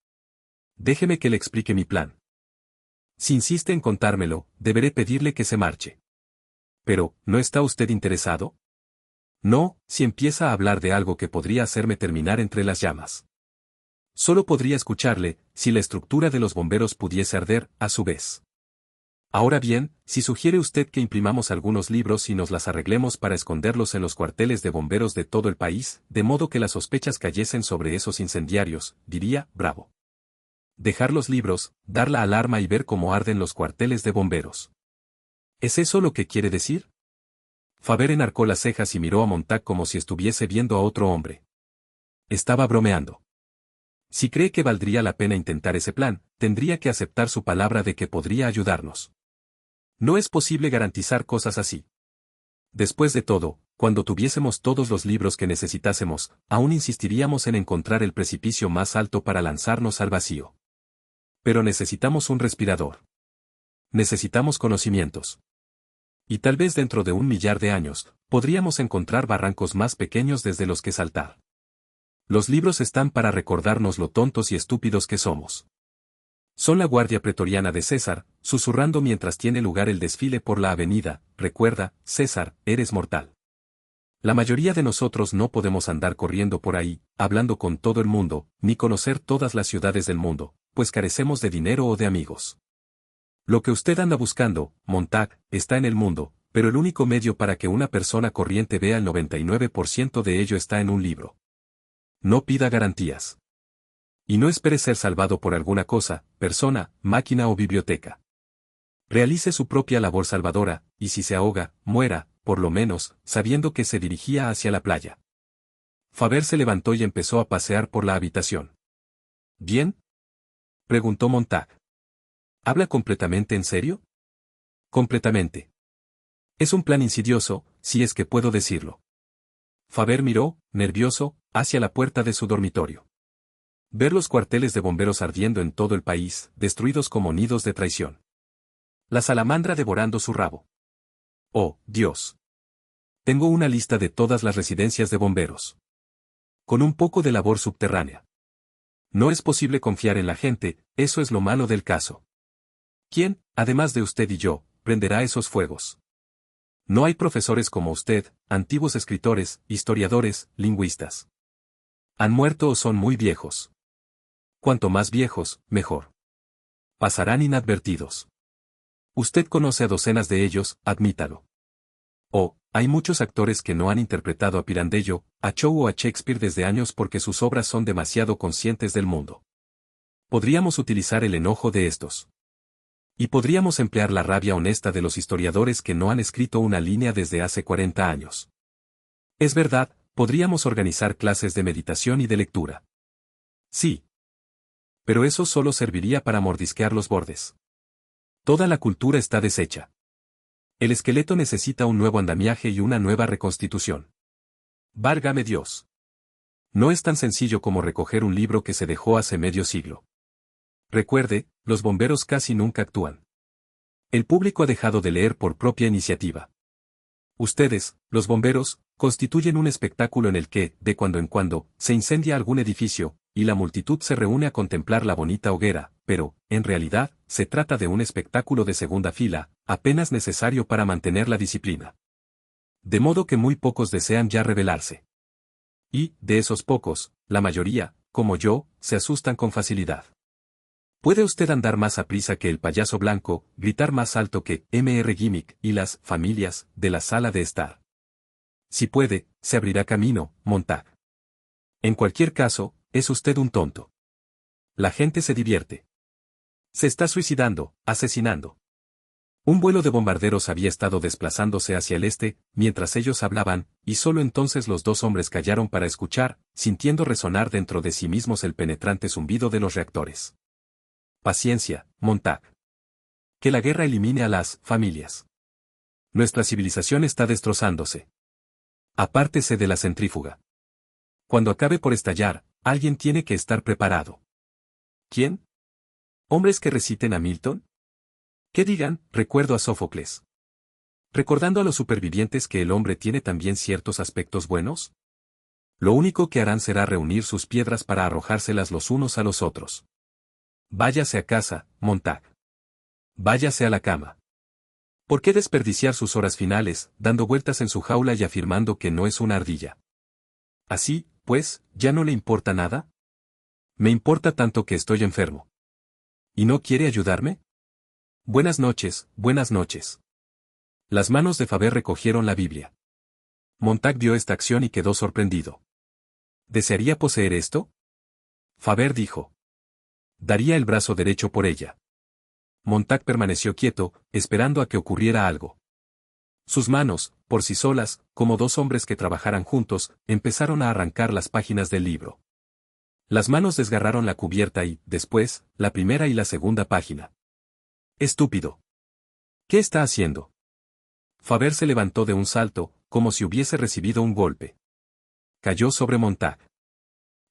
Déjeme que le explique mi plan. Si insiste en contármelo, deberé pedirle que se marche. Pero, ¿no está usted interesado? No, si empieza a hablar de algo que podría hacerme terminar entre las llamas. Solo podría escucharle, si la estructura de los bomberos pudiese arder, a su vez. Ahora bien, si sugiere usted que imprimamos algunos libros y nos las arreglemos para esconderlos en los cuarteles de bomberos de todo el país, de modo que las sospechas cayesen sobre esos incendiarios, diría, bravo. Dejar los libros, dar la alarma y ver cómo arden los cuarteles de bomberos. ¿Es eso lo que quiere decir? Faber enarcó las cejas y miró a Montag como si estuviese viendo a otro hombre. Estaba bromeando. Si cree que valdría la pena intentar ese plan, tendría que aceptar su palabra de que podría ayudarnos. No es posible garantizar cosas así. Después de todo, cuando tuviésemos todos los libros que necesitásemos, aún insistiríamos en encontrar el precipicio más alto para lanzarnos al vacío. Pero necesitamos un respirador. Necesitamos conocimientos. Y tal vez dentro de 1.000.000 de años, podríamos encontrar barrancos más pequeños desde los que saltar. Los libros están para recordarnos lo tontos y estúpidos que somos. Son la guardia pretoriana de César, susurrando mientras tiene lugar el desfile por la avenida, recuerda, César, eres mortal. La mayoría de nosotros no podemos andar corriendo por ahí, hablando con todo el mundo, ni conocer todas las ciudades del mundo, pues carecemos de dinero o de amigos. Lo que usted anda buscando, Montag, está en el mundo, pero el único medio para que una persona corriente vea el 99% de ello está en un libro. No pida garantías. Y no espere ser salvado por alguna cosa, persona, máquina o biblioteca. Realice su propia labor salvadora, y si se ahoga, muera, por lo menos, sabiendo que se dirigía hacia la playa. Faber se levantó y empezó a pasear por la habitación. ¿Bien? Preguntó Montag. ¿Habla completamente en serio? Completamente. Es un plan insidioso, si es que puedo decirlo. Faber miró, nervioso, hacia la puerta de su dormitorio. Ver los cuarteles de bomberos ardiendo en todo el país, destruidos como nidos de traición. La salamandra devorando su rabo. Oh, Dios. Tengo una lista de todas las residencias de bomberos. Con un poco de labor subterránea. No es posible confiar en la gente, eso es lo malo del caso. ¿Quién, además de usted y yo, prenderá esos fuegos? No hay profesores como usted, antiguos escritores, historiadores, lingüistas. Han muerto o son muy viejos. Cuanto más viejos, mejor. Pasarán inadvertidos. Usted conoce a docenas de ellos, admítalo. Hay muchos actores que no han interpretado a Pirandello, a Shaw o a Shakespeare desde años porque sus obras son demasiado conscientes del mundo. Podríamos utilizar el enojo de estos. Y podríamos emplear la rabia honesta de los historiadores que no han escrito una línea desde hace 40 años. Es verdad, podríamos organizar clases de meditación y de lectura. Sí. Pero eso solo serviría para mordisquear los bordes. Toda la cultura está deshecha. El esqueleto necesita un nuevo andamiaje y una nueva reconstitución. Válgame Dios. No es tan sencillo como recoger un libro que se dejó hace medio siglo. Recuerde, los bomberos casi nunca actúan. El público ha dejado de leer por propia iniciativa. Ustedes, los bomberos, constituyen un espectáculo en el que, de cuando en cuando, se incendia algún edificio, y la multitud se reúne a contemplar la bonita hoguera, pero, en realidad, se trata de un espectáculo de segunda fila, apenas necesario para mantener la disciplina. De modo que muy pocos desean ya rebelarse. Y, de esos pocos, la mayoría, como yo, se asustan con facilidad. Puede usted andar más aprisa que el payaso blanco, gritar más alto que Mr. Gimmick y las familias de la sala de estar. Si puede, se abrirá camino, Montag. En cualquier caso, es usted un tonto. La gente se divierte. Se está suicidando, asesinando. Un vuelo de bombarderos había estado desplazándose hacia el este, mientras ellos hablaban, y solo entonces los dos hombres callaron para escuchar, sintiendo resonar dentro de sí mismos el penetrante zumbido de los reactores. Paciencia, Montag. Que la guerra elimine a las familias. Nuestra civilización está destrozándose. Apártese de la centrífuga. Cuando acabe por estallar, alguien tiene que estar preparado. ¿Quién? ¿Hombres que reciten a Milton? Que digan, recuerdo a Sófocles. Recordando a los supervivientes que el hombre tiene también ciertos aspectos buenos. Lo único que harán será reunir sus piedras para arrojárselas los unos a los otros. Váyase a casa, Montag. Váyase a la cama. ¿Por qué desperdiciar sus horas finales, dando vueltas en su jaula y afirmando que no es una ardilla? Así, pues, ¿ya no le importa nada? Me importa tanto que estoy enfermo. ¿Y no quiere ayudarme? Buenas noches, buenas noches. Las manos de Faber recogieron la Biblia. Montag vio esta acción y quedó sorprendido. ¿Desearía poseer esto? Faber dijo. Daría el brazo derecho por ella. Montag permaneció quieto, esperando a que ocurriera algo. Sus manos, por sí solas, como dos hombres que trabajaran juntos, empezaron a arrancar las páginas del libro. Las manos desgarraron la cubierta y, después, la primera y la segunda página. Estúpido. ¿Qué está haciendo? Faber se levantó de un salto, como si hubiese recibido un golpe. Cayó sobre Montag.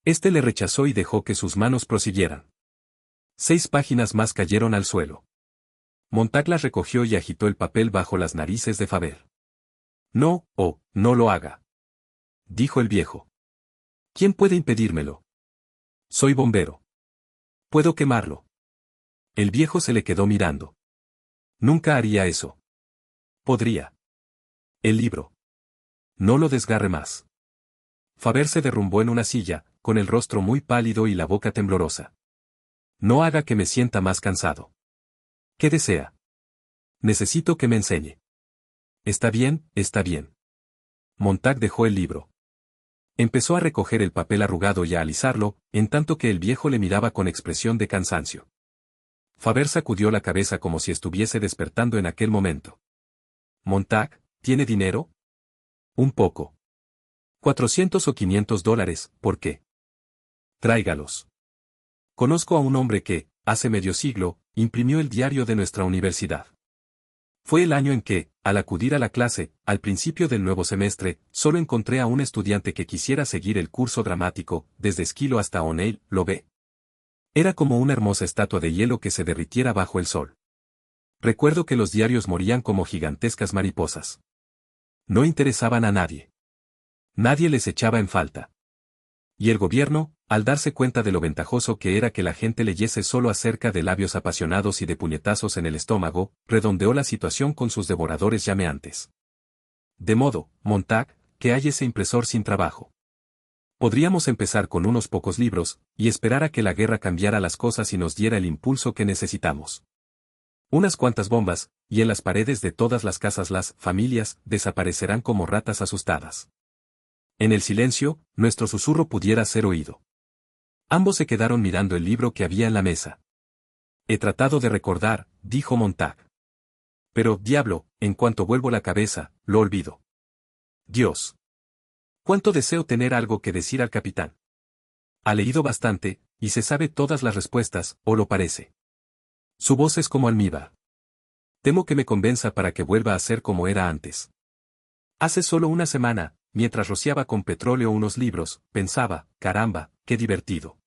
Este le rechazó y dejó que sus manos prosiguieran. 6 páginas más cayeron al suelo. Montag las recogió y agitó el papel bajo las narices de Faber. No, no lo haga. Dijo el viejo. ¿Quién puede impedírmelo? Soy bombero. Puedo quemarlo. El viejo se le quedó mirando. Nunca haría eso. Podría. El libro. No lo desgarre más. Faber se derrumbó en una silla, con el rostro muy pálido y la boca temblorosa. No haga que me sienta más cansado. ¿Qué desea? Necesito que me enseñe. Está bien, está bien. Montag dejó el libro. Empezó a recoger el papel arrugado y a alisarlo, en tanto que el viejo le miraba con expresión de cansancio. Faber sacudió la cabeza como si estuviese despertando en aquel momento. Montag, ¿tiene dinero? Un poco. 400 o $500, ¿por qué? Tráigalos. Conozco a un hombre que, hace medio siglo, imprimió el diario de nuestra universidad. Fue el año en que, al acudir a la clase, al principio del nuevo semestre, solo encontré a un estudiante que quisiera seguir el curso dramático, desde Esquilo hasta O'Neill, lo ve. Era como una hermosa estatua de hielo que se derritiera bajo el sol. Recuerdo que los diarios morían como gigantescas mariposas. No interesaban a nadie. Nadie les echaba en falta. Y el gobierno, al darse cuenta de lo ventajoso que era que la gente leyese solo acerca de labios apasionados y de puñetazos en el estómago, redondeó la situación con sus devoradores llameantes. De modo, Montag, que hay ese impresor sin trabajo. Podríamos empezar con unos pocos libros, y esperar a que la guerra cambiara las cosas y nos diera el impulso que necesitamos. Unas cuantas bombas, y en las paredes de todas las casas las familias desaparecerán como ratas asustadas. En el silencio, nuestro susurro pudiera ser oído. Ambos se quedaron mirando el libro que había en la mesa. He tratado de recordar, dijo Montag. Pero, diablo, en cuanto vuelvo la cabeza, lo olvido. Dios. Cuánto deseo tener algo que decir al capitán. Ha leído bastante, y se sabe todas las respuestas, o lo parece. Su voz es como almíbar. Temo que me convenza para que vuelva a ser como era antes. Hace solo una semana, mientras rociaba con petróleo unos libros, pensaba, caramba, qué divertido.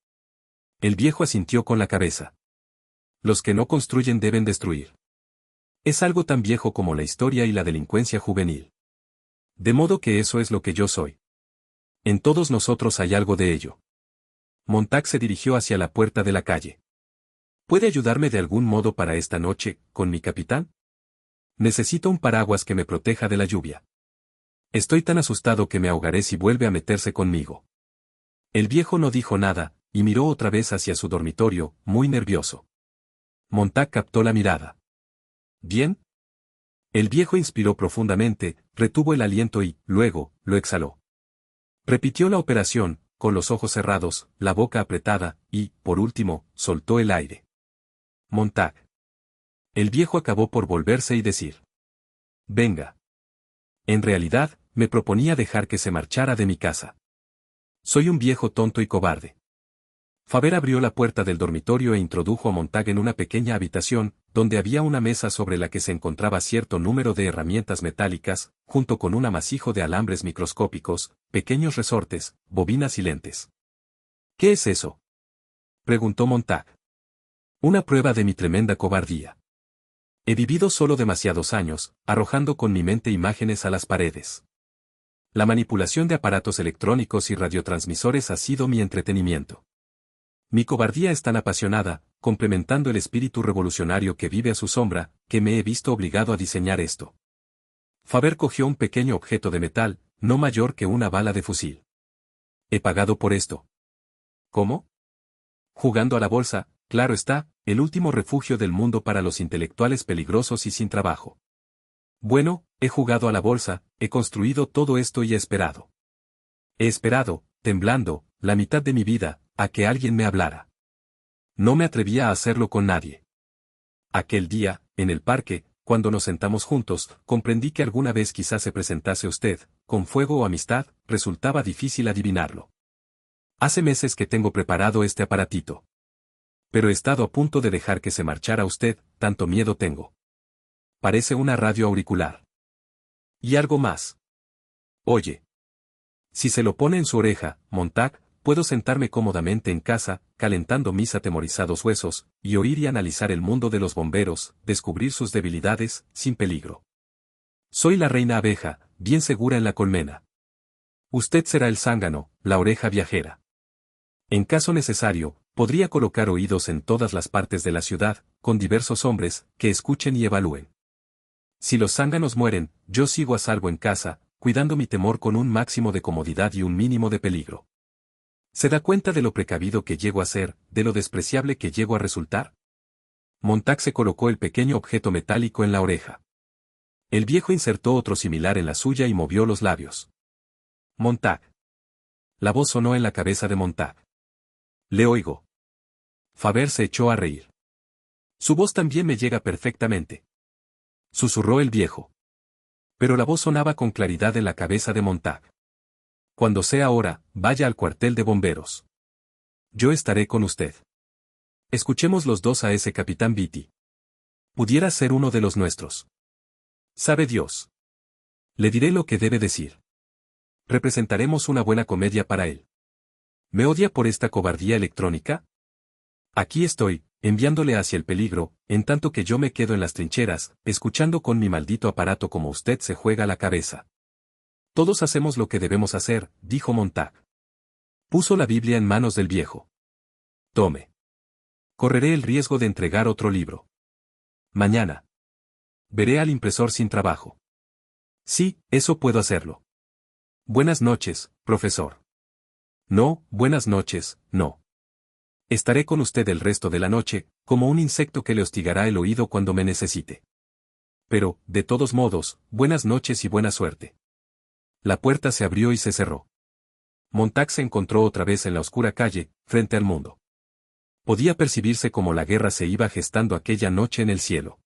El viejo asintió con la cabeza. Los que no construyen deben destruir. Es algo tan viejo como la historia y la delincuencia juvenil. De modo que eso es lo que yo soy. En todos nosotros hay algo de ello. Montag se dirigió hacia la puerta de la calle. ¿Puede ayudarme de algún modo para esta noche, con mi capitán? Necesito un paraguas que me proteja de la lluvia. Estoy tan asustado que me ahogaré si vuelve a meterse conmigo. El viejo no dijo nada, y miró otra vez hacia su dormitorio, muy nervioso. Montag captó la mirada. ¿Bien? El viejo inspiró profundamente, retuvo el aliento y, luego, lo exhaló. Repitió la operación, con los ojos cerrados, la boca apretada, y, por último, soltó el aire. Montag. El viejo acabó por volverse y decir. Venga. En realidad, me proponía dejar que se marchara de mi casa. Soy un viejo tonto y cobarde. Faber abrió la puerta del dormitorio e introdujo a Montag en una pequeña habitación, donde había una mesa sobre la que se encontraba cierto número de herramientas metálicas, junto con un amasijo de alambres microscópicos, pequeños resortes, bobinas y lentes. ¿Qué es eso?, preguntó Montag. Una prueba de mi tremenda cobardía. He vivido solo demasiados años, arrojando con mi mente imágenes a las paredes. La manipulación de aparatos electrónicos y radiotransmisores ha sido mi entretenimiento. Mi cobardía es tan apasionada, complementando el espíritu revolucionario que vive a su sombra, que me he visto obligado a diseñar esto. Faber cogió un pequeño objeto de metal, no mayor que una bala de fusil. He pagado por esto. ¿Cómo? Jugando a la bolsa, claro está, el último refugio del mundo para los intelectuales peligrosos y sin trabajo. Bueno, he jugado a la bolsa, he construido todo esto y he esperado. He esperado, temblando, la mitad de mi vida, a que alguien me hablara. No me atrevía a hacerlo con nadie. Aquel día, en el parque, cuando nos sentamos juntos, comprendí que alguna vez quizás se presentase usted, con fuego o amistad, resultaba difícil adivinarlo. Hace meses que tengo preparado este aparatito. Pero he estado a punto de dejar que se marchara usted, tanto miedo tengo. Parece una radio auricular. Y algo más. Oye. Si se lo pone en su oreja, Montag, puedo sentarme cómodamente en casa, calentando mis atemorizados huesos, y oír y analizar el mundo de los bomberos, descubrir sus debilidades, sin peligro. Soy la reina abeja, bien segura en la colmena. Usted será el zángano, la oreja viajera. En caso necesario, podría colocar oídos en todas las partes de la ciudad, con diversos hombres, que escuchen y evalúen. Si los zánganos mueren, yo sigo a salvo en casa, cuidando mi temor con un máximo de comodidad y un mínimo de peligro. ¿Se da cuenta de lo precavido que llego a ser, de lo despreciable que llego a resultar? Montag se colocó el pequeño objeto metálico en la oreja. El viejo insertó otro similar en la suya y movió los labios. Montag. La voz sonó en la cabeza de Montag. Le oigo. Faber se echó a reír. Su voz también me llega perfectamente. Susurró el viejo. Pero la voz sonaba con claridad en la cabeza de Montag. Cuando sea hora, vaya al cuartel de bomberos. Yo estaré con usted. Escuchemos los dos a ese capitán Beatty. Pudiera ser uno de los nuestros. Sabe Dios. Le diré lo que debe decir. Representaremos una buena comedia para él. ¿Me odia por esta cobardía electrónica? Aquí estoy, enviándole hacia el peligro, en tanto que yo me quedo en las trincheras, escuchando con mi maldito aparato como usted se juega la cabeza. Todos hacemos lo que debemos hacer, dijo Montag. Puso la Biblia en manos del viejo. Tome. Correré el riesgo de entregar otro libro. Mañana. Veré al impresor sin trabajo. Sí, eso puedo hacerlo. Buenas noches, profesor. No, buenas noches, no. Estaré con usted el resto de la noche, como un insecto que le hostigará el oído cuando me necesite. Pero, de todos modos, buenas noches y buena suerte. La puerta se abrió y se cerró. Montag se encontró otra vez en la oscura calle, frente al mundo. Podía percibirse como la guerra se iba gestando aquella noche en el cielo.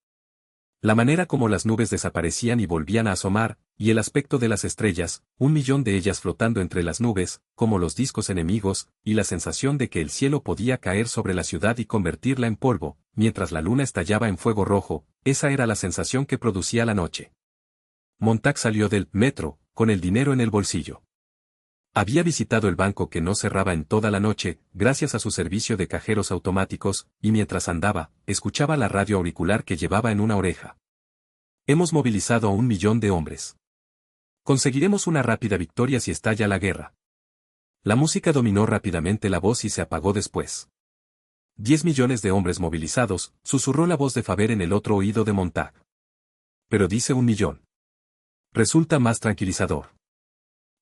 La manera como las nubes desaparecían y volvían a asomar, y el aspecto de las estrellas, 1.000.000 de ellas flotando entre las nubes, como los discos enemigos, y la sensación de que el cielo podía caer sobre la ciudad y convertirla en polvo, mientras la luna estallaba en fuego rojo, esa era la sensación que producía la noche. Montag salió del metro, con el dinero en el bolsillo. Había visitado el banco que no cerraba en toda la noche, gracias a su servicio de cajeros automáticos, y mientras andaba, escuchaba la radio auricular que llevaba en una oreja. Hemos movilizado a 1.000.000 de hombres. Conseguiremos una rápida victoria si estalla la guerra. La música dominó rápidamente la voz y se apagó después. 10.000.000 de hombres movilizados, susurró la voz de Faber en el otro oído de Montag. Pero dice 1.000.000. Resulta más tranquilizador.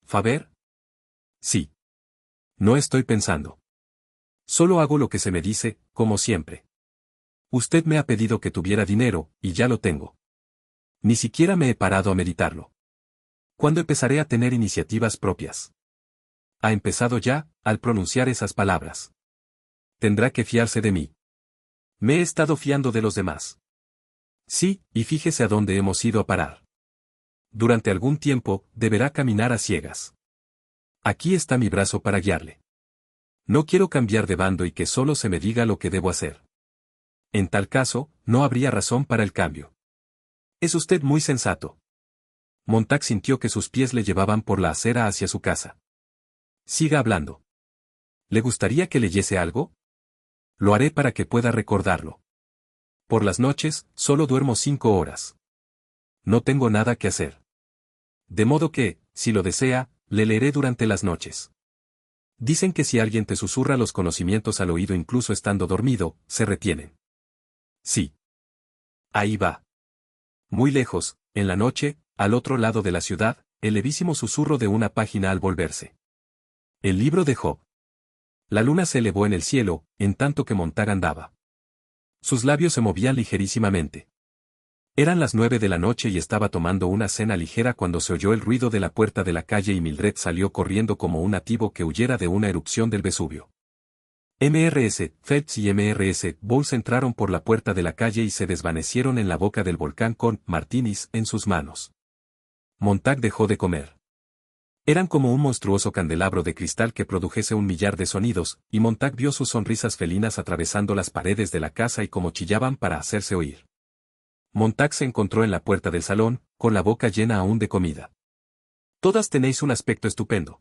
¿Faber? Sí. No estoy pensando. Solo hago lo que se me dice, como siempre. Usted me ha pedido que tuviera dinero, y ya lo tengo. Ni siquiera me he parado a meditarlo. ¿Cuándo empezaré a tener iniciativas propias? Ha empezado ya, al pronunciar esas palabras. Tendrá que fiarse de mí. Me he estado fiando de los demás. Sí, y fíjese a dónde hemos ido a parar. Durante algún tiempo, deberá caminar a ciegas. Aquí está mi brazo para guiarle. No quiero cambiar de bando y que solo se me diga lo que debo hacer. En tal caso, no habría razón para el cambio. Es usted muy sensato. Montag sintió que sus pies le llevaban por la acera hacia su casa. Siga hablando. ¿Le gustaría que leyese algo? Lo haré para que pueda recordarlo. Por las noches, solo duermo 5 horas. No tengo nada que hacer. De modo que, si lo desea, le leeré durante las noches. Dicen que si alguien te susurra los conocimientos al oído incluso estando dormido, se retienen. Sí. Ahí va. Muy lejos, en la noche, al otro lado de la ciudad, el levísimo susurro de una página al volverse. El libro de Job. La luna se elevó en el cielo, en tanto que Montag andaba. Sus labios se movían ligerísimamente. Eran las 9 de la noche y estaba tomando una cena ligera cuando se oyó el ruido de la puerta de la calle y Mildred salió corriendo como un nativo que huyera de una erupción del Vesubio. Mrs. Phelps y Mrs. Bowles entraron por la puerta de la calle y se desvanecieron en la boca del volcán con martinis en sus manos. Montag dejó de comer. Eran como un monstruoso candelabro de cristal que produjese 1.000.000 de sonidos, y Montag vio sus sonrisas felinas atravesando las paredes de la casa y como chillaban para hacerse oír. Montag se encontró en la puerta del salón, con la boca llena aún de comida. Todas tenéis un aspecto estupendo.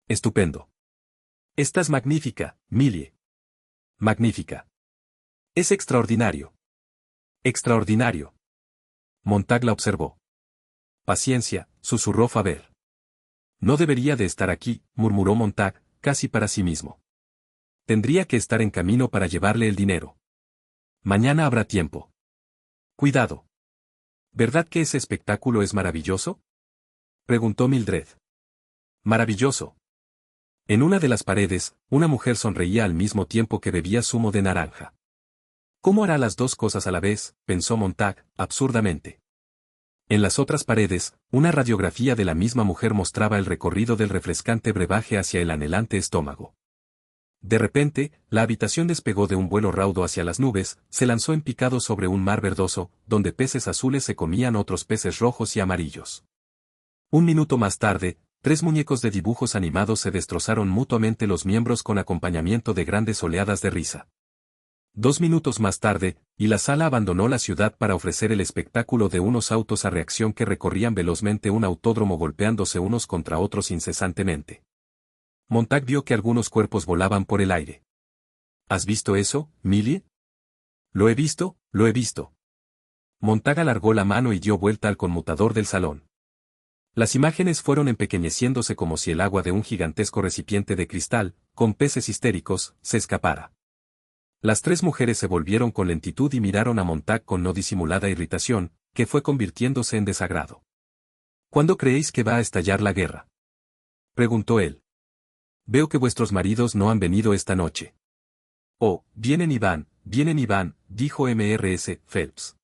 Estupendo. Estás magnífica, Millie. Magnífica. Es extraordinario. Extraordinario. Montag la observó. Paciencia, susurró Faber. No debería de estar aquí, murmuró Montag, casi para sí mismo. Tendría que estar en camino para llevarle el dinero. Mañana habrá tiempo. Cuidado. ¿Verdad que ese espectáculo es maravilloso? Preguntó Mildred. Maravilloso. En una de las paredes, una mujer sonreía al mismo tiempo que bebía zumo de naranja. ¿Cómo hará las dos cosas a la vez?, pensó Montag, absurdamente. En las otras paredes, una radiografía de la misma mujer mostraba el recorrido del refrescante brebaje hacia el anhelante estómago. De repente, la habitación despegó de un vuelo raudo hacia las nubes, se lanzó en picado sobre un mar verdoso, donde peces azules se comían otros peces rojos y amarillos. Un minuto más tarde, 3 muñecos de dibujos animados se destrozaron mutuamente los miembros con acompañamiento de grandes oleadas de risa. 2 minutos más tarde, y la sala abandonó la ciudad para ofrecer el espectáculo de unos autos a reacción que recorrían velozmente un autódromo golpeándose unos contra otros incesantemente. Montag vio que algunos cuerpos volaban por el aire. ¿Has visto eso, Millie? Lo he visto, lo he visto. Montag alargó la mano y dio vuelta al conmutador del salón. Las imágenes fueron empequeñeciéndose como si el agua de un gigantesco recipiente de cristal, con peces histéricos, se escapara. Las 3 mujeres se volvieron con lentitud y miraron a Montag con no disimulada irritación, que fue convirtiéndose en desagrado. ¿Cuándo creéis que va a estallar la guerra?, preguntó él. Veo que vuestros maridos no han venido esta noche. Oh, vienen y van, vienen y van, dijo Mrs. Phelps.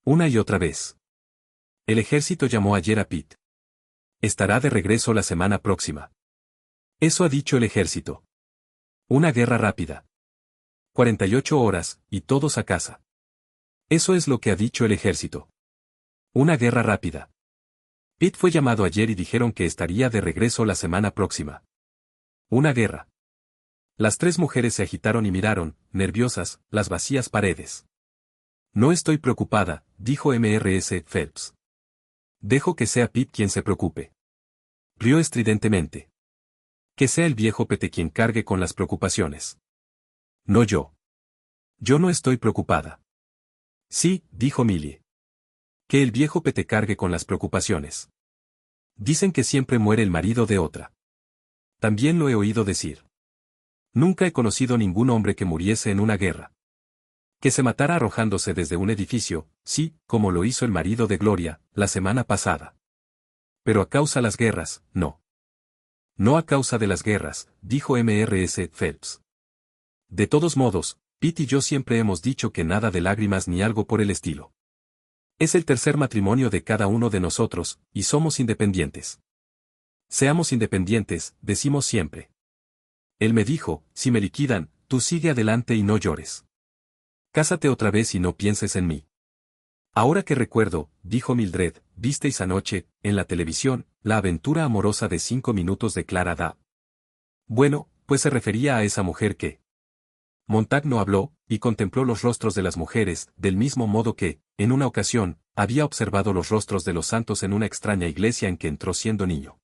Una y otra vez. El ejército llamó ayer a Pitt. Estará de regreso la semana próxima. Eso ha dicho el ejército. Una guerra rápida. 48 horas, y todos a casa. Eso es lo que ha dicho el ejército. Una guerra rápida. Pitt fue llamado ayer y dijeron que estaría de regreso la semana próxima. Una guerra. Las tres mujeres se agitaron y miraron, nerviosas, las vacías paredes. No estoy preocupada, dijo Mrs. Phelps. Dejo que sea Pitt quien se preocupe. Rió estridentemente. Que sea el viejo Pete quien cargue con las preocupaciones. No yo. Yo no estoy preocupada. Sí, dijo Millie. Que el viejo Pete cargue con las preocupaciones. Dicen que siempre muere el marido de otra. También lo he oído decir. Nunca he conocido ningún hombre que muriese en una guerra. Que se matara arrojándose desde un edificio, sí, como lo hizo el marido de Gloria, la semana pasada. Pero a causa de las guerras, no. No a causa de las guerras, dijo Mrs. Phelps. De todos modos, Pitt y yo siempre hemos dicho que nada de lágrimas ni algo por el estilo. Es el tercer matrimonio de cada uno de nosotros, y somos independientes. Seamos independientes, decimos siempre. Él me dijo, si me liquidan, tú sigue adelante y no llores. Cásate otra vez y no pienses en mí. Ahora que recuerdo, dijo Mildred, visteis anoche, en la televisión, la aventura amorosa de 5 minutos de Clara Daw. Bueno, pues se refería a esa mujer que... Montag no habló, y contempló los rostros de las mujeres, del mismo modo que, en una ocasión, había observado los rostros de los santos en una extraña iglesia en que entró siendo niño.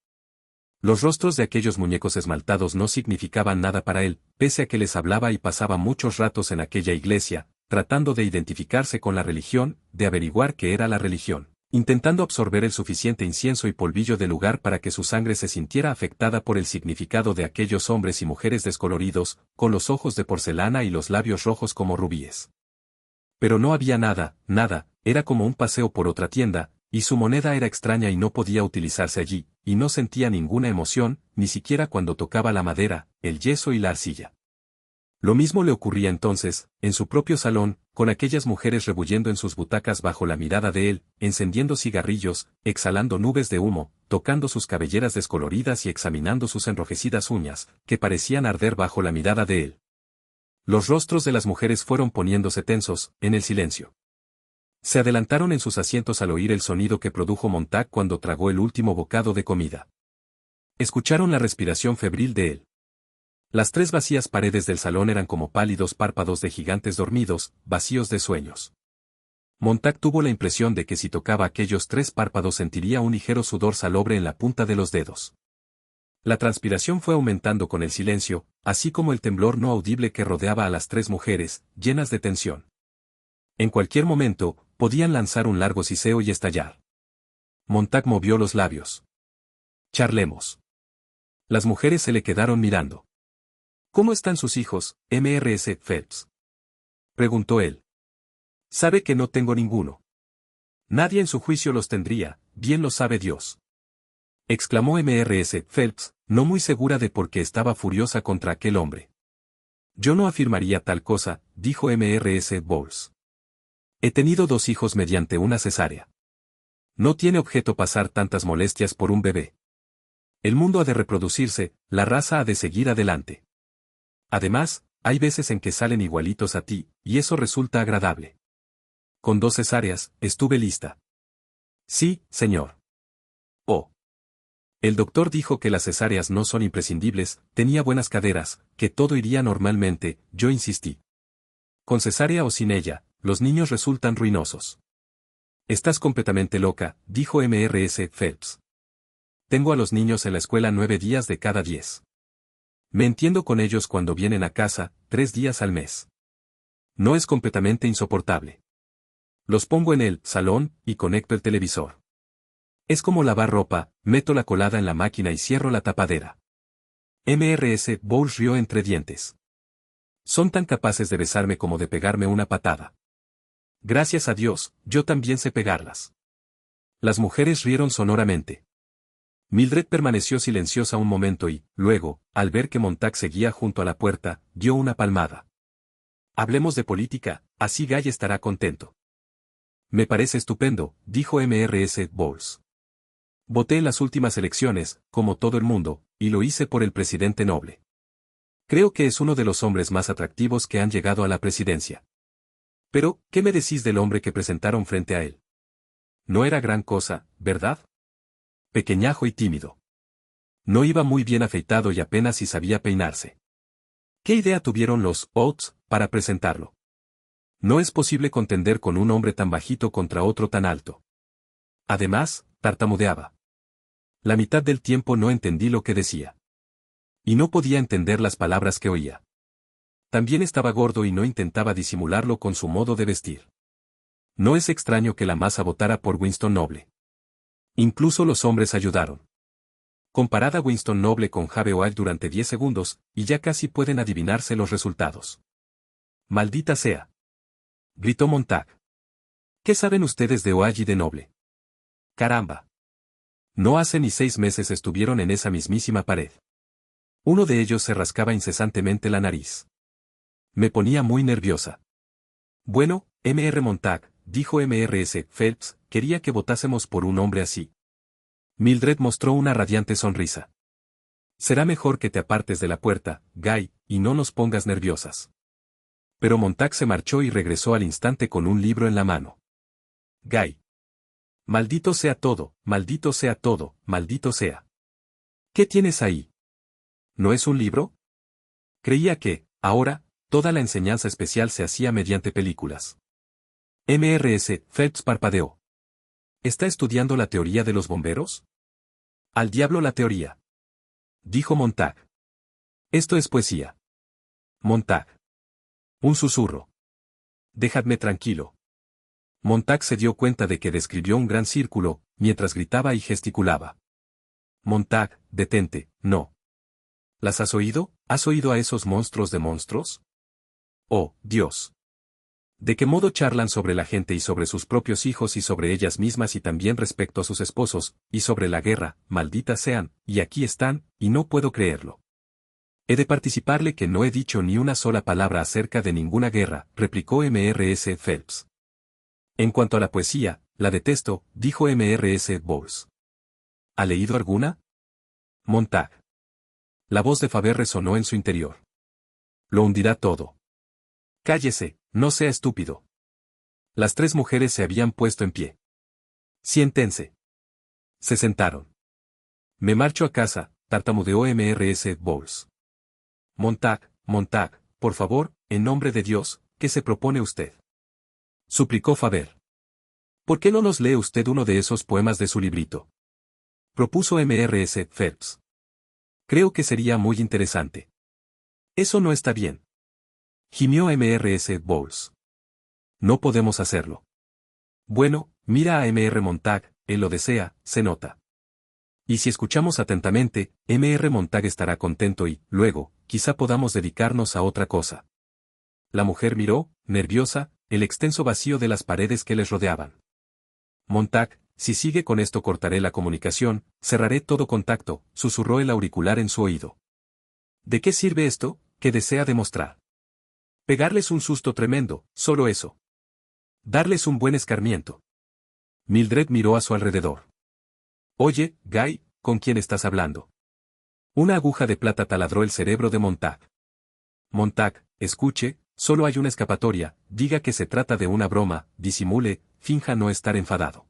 Los rostros de aquellos muñecos esmaltados no significaban nada para él, pese a que les hablaba y pasaba muchos ratos en aquella iglesia, tratando de identificarse con la religión, de averiguar qué era la religión, intentando absorber el suficiente incienso y polvillo del lugar para que su sangre se sintiera afectada por el significado de aquellos hombres y mujeres descoloridos, con los ojos de porcelana y los labios rojos como rubíes. Pero no había nada, nada, era como un paseo por otra tienda, y su moneda era extraña y no podía utilizarse allí, y no sentía ninguna emoción, ni siquiera cuando tocaba la madera, el yeso y la arcilla. Lo mismo le ocurría entonces, en su propio salón, con aquellas mujeres rebulliendo en sus butacas bajo la mirada de él, encendiendo cigarrillos, exhalando nubes de humo, tocando sus cabelleras descoloridas y examinando sus enrojecidas uñas, que parecían arder bajo la mirada de él. Los rostros de las mujeres fueron poniéndose tensos, en el silencio. Se adelantaron en sus asientos al oír el sonido que produjo Montag cuando tragó el último bocado de comida. Escucharon la respiración febril de él. Las tres vacías paredes del salón eran como pálidos párpados de gigantes dormidos, vacíos de sueños. Montag tuvo la impresión de que si tocaba aquellos tres párpados sentiría un ligero sudor salobre en la punta de los dedos. La transpiración fue aumentando con el silencio, así como el temblor no audible que rodeaba a las tres mujeres, llenas de tensión. En cualquier momento, podían lanzar un largo siseo y estallar. Montag movió los labios. Charlemos. Las mujeres se le quedaron mirando. ¿Cómo están sus hijos, Mrs. Phelps? Preguntó él. Sabe que no tengo ninguno. Nadie en su juicio los tendría, bien lo sabe Dios. Exclamó Mrs. Phelps, no muy segura de por qué estaba furiosa contra aquel hombre. Yo no afirmaría tal cosa, dijo Mrs. Bowles. He tenido 2 hijos mediante una cesárea. No tiene objeto pasar tantas molestias por un bebé. El mundo ha de reproducirse, la raza ha de seguir adelante. Además, hay veces en que salen igualitos a ti, y eso resulta agradable. Con 2 cesáreas, estuve lista. Sí, señor. Oh. El doctor dijo que las cesáreas no son imprescindibles, tenía buenas caderas, que todo iría normalmente, yo insistí. Con cesárea o sin ella, los niños resultan ruinosos. Estás completamente loca, dijo Mrs. Phelps. Tengo a los niños en la escuela 9 días de cada 10. Me entiendo con ellos cuando vienen a casa, 3 días al mes. No es completamente insoportable. Los pongo en el salón y conecto el televisor. Es como lavar ropa, meto la colada en la máquina y cierro la tapadera. Mrs. Bowles rió entre dientes. Son tan capaces de besarme como de pegarme una patada. Gracias a Dios, yo también sé pegarlas. Las mujeres rieron sonoramente. Mildred permaneció silenciosa un momento y, luego, al ver que Montag seguía junto a la puerta, dio una palmada. Hablemos de política, así Guy estará contento. Me parece estupendo, dijo Mrs. Bowles. Voté en las últimas elecciones, como todo el mundo, y lo hice por el presidente Noble. Creo que es uno de los hombres más atractivos que han llegado a la presidencia. Pero, ¿qué me decís del hombre que presentaron frente a él? No era gran cosa, ¿verdad? Pequeñajo y tímido. No iba muy bien afeitado y apenas si sabía peinarse. ¿Qué idea tuvieron los Oates para presentarlo? No es posible contender con un hombre tan bajito contra otro tan alto. Además, tartamudeaba. La mitad del tiempo no entendí lo que decía. Y no podía entender las palabras que oía. También estaba gordo y no intentaba disimularlo con su modo de vestir. No es extraño que la masa votara por Winston Noble. Incluso los hombres ayudaron. Comparad a Winston Noble con Jave Oates durante 10 segundos, y ya casi pueden adivinarse los resultados. ¡Maldita sea!, gritó Montag. ¿Qué saben ustedes de Oates y de Noble? ¡Caramba! No hace ni 6 meses estuvieron en esa mismísima pared. Uno de ellos se rascaba incesantemente la nariz. Me ponía muy nerviosa. Bueno, Mr. Montag, dijo Mrs. Phelps, quería que votásemos por un hombre así. Mildred mostró una radiante sonrisa. Será mejor que te apartes de la puerta, Guy, y no nos pongas nerviosas. Pero Montag se marchó y regresó al instante con un libro en la mano. Guy. Maldito sea todo, maldito sea todo, maldito sea. ¿Qué tienes ahí? ¿No es un libro? Creía que, ahora, toda la enseñanza especial se hacía mediante películas. Mrs. Phelps parpadeó. ¿Está estudiando la teoría de los bomberos? Al diablo la teoría, dijo Montag. Esto es poesía. Montag. Un susurro. Dejadme tranquilo. Montag se dio cuenta de que describió un gran círculo, mientras gritaba y gesticulaba. Montag, detente, no. ¿Las has oído? ¿Has oído a esos monstruos de monstruos? Oh, Dios. ¿De qué modo charlan sobre la gente y sobre sus propios hijos y sobre ellas mismas y también respecto a sus esposos, y sobre la guerra, malditas sean, y aquí están, y no puedo creerlo? He de participarle que no he dicho ni una sola palabra acerca de ninguna guerra, replicó Mrs. Phelps. En cuanto a la poesía, la detesto, dijo Mrs. Bowles. ¿Ha leído alguna? Montag. La voz de Faber resonó en su interior. Lo hundirá todo. Cállese, no sea estúpido. Las 3 mujeres se habían puesto en pie. Siéntense. Se sentaron. Me marcho a casa, tartamudeó Mrs. Bowles. Montag, Montag, por favor, en nombre de Dios, ¿qué se propone usted? Suplicó Faber. ¿Por qué no nos lee usted uno de esos poemas de su librito? Propuso Mrs. Phelps. Creo que sería muy interesante. Eso no está bien. Gimió Mrs. Bowles. No podemos hacerlo. Bueno, mira a Mr. Montag, él lo desea, se nota. Y si escuchamos atentamente, Mr. Montag estará contento y, luego, quizá podamos dedicarnos a otra cosa. La mujer miró, nerviosa, el extenso vacío de las paredes que les rodeaban. Montag, si sigue con esto cortaré la comunicación, cerraré todo contacto, susurró el auricular en su oído. ¿De qué sirve esto? ¿Qué desea demostrar? Pegarles un susto tremendo, solo eso. Darles un buen escarmiento. Mildred miró a su alrededor. Oye, Guy, ¿con quién estás hablando? Una aguja de plata taladró el cerebro de Montag. Montag, escuche, solo hay una escapatoria, diga que se trata de una broma, disimule, finja no estar enfadado.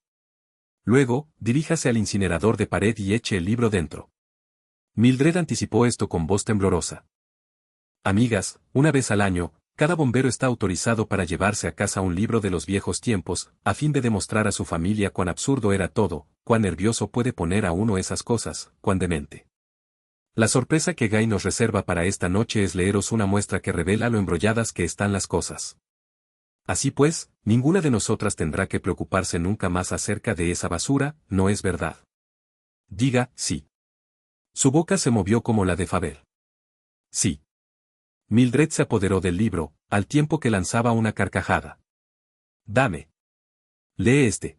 Luego, diríjase al incinerador de pared y eche el libro dentro. Mildred anticipó esto con voz temblorosa. Amigas, una vez al año, cada bombero está autorizado para llevarse a casa un libro de los viejos tiempos, a fin de demostrar a su familia cuán absurdo era todo, cuán nervioso puede poner a uno esas cosas, cuán demente. La sorpresa que Guy nos reserva para esta noche es leeros una muestra que revela lo embrolladas que están las cosas. Así pues, ninguna de nosotras tendrá que preocuparse nunca más acerca de esa basura, ¿no es verdad? Diga, sí. Su boca se movió como la de Faber. Sí. Mildred se apoderó del libro, al tiempo que lanzaba una carcajada. Dame. Lee este.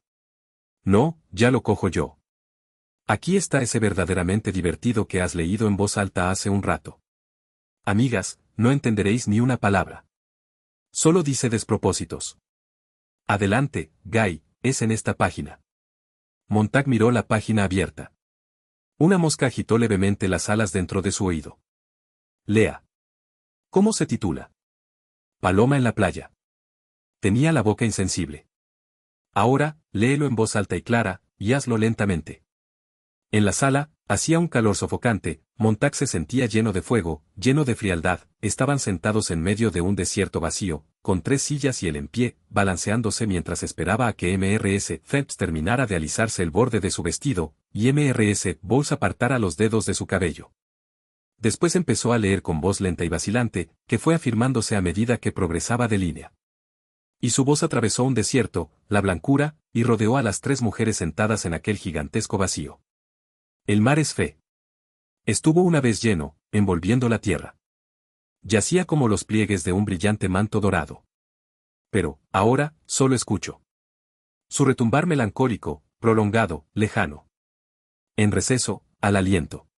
No, ya lo cojo yo. Aquí está ese verdaderamente divertido que has leído en voz alta hace un rato. Amigas, no entenderéis ni una palabra. Solo dice despropósitos. Adelante, Guy, es en esta página. Montag miró la página abierta. Una mosca agitó levemente las alas dentro de su oído. Lea. ¿Cómo se titula? Paloma en la playa. Tenía la boca insensible. Ahora, léelo en voz alta y clara, y hazlo lentamente. En la sala, hacía un calor sofocante, Montag se sentía lleno de fuego, lleno de frialdad, estaban sentados en medio de un desierto vacío, con 3 sillas y él en pie, balanceándose mientras esperaba a que Mrs. Phelps terminara de alisarse el borde de su vestido, y Mrs. Bowles apartara los dedos de su cabello. Después empezó a leer con voz lenta y vacilante, que fue afirmándose a medida que progresaba de línea. Y su voz atravesó un desierto, la blancura, y rodeó a las 3 mujeres sentadas en aquel gigantesco vacío. El mar es fe. Estuvo una vez lleno, envolviendo la tierra. Yacía como los pliegues de un brillante manto dorado. Pero, ahora, solo escucho su retumbar melancólico, prolongado, lejano. En receso, al aliento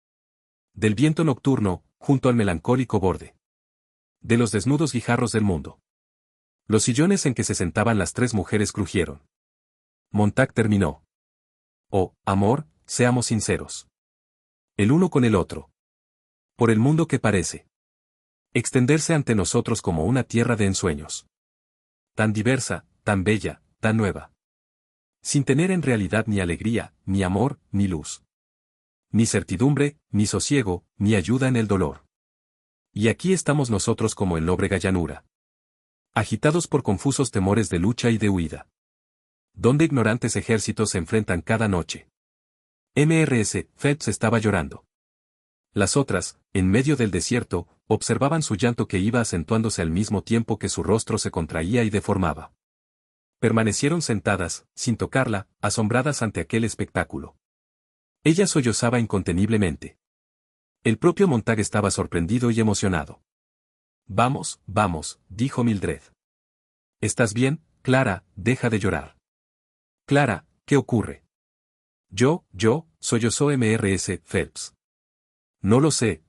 del viento nocturno, junto al melancólico borde de los desnudos guijarros del mundo. Los sillones en que se sentaban las 3 mujeres crujieron. Montag terminó. Oh, amor, seamos sinceros. El uno con el otro. Por el mundo que parece extenderse ante nosotros como una tierra de ensueños. Tan diversa, tan bella, tan nueva. Sin tener en realidad ni alegría, ni amor, ni luz. Ni certidumbre, ni sosiego, ni ayuda en el dolor. Y aquí estamos nosotros como en lóbrega llanura. Agitados por confusos temores de lucha y de huida. Donde ignorantes ejércitos se enfrentan cada noche. Mrs. Phelps estaba llorando. Las otras, en medio del desierto, observaban su llanto que iba acentuándose al mismo tiempo que su rostro se contraía y deformaba. Permanecieron sentadas, sin tocarla, asombradas ante aquel espectáculo. Ella sollozaba inconteniblemente. El propio Montag estaba sorprendido y emocionado. Vamos, vamos, dijo Mildred. ¿Estás bien, Clara? Deja de llorar. Clara, ¿qué ocurre? Yo, sollozó Mrs. Phelps. No lo sé,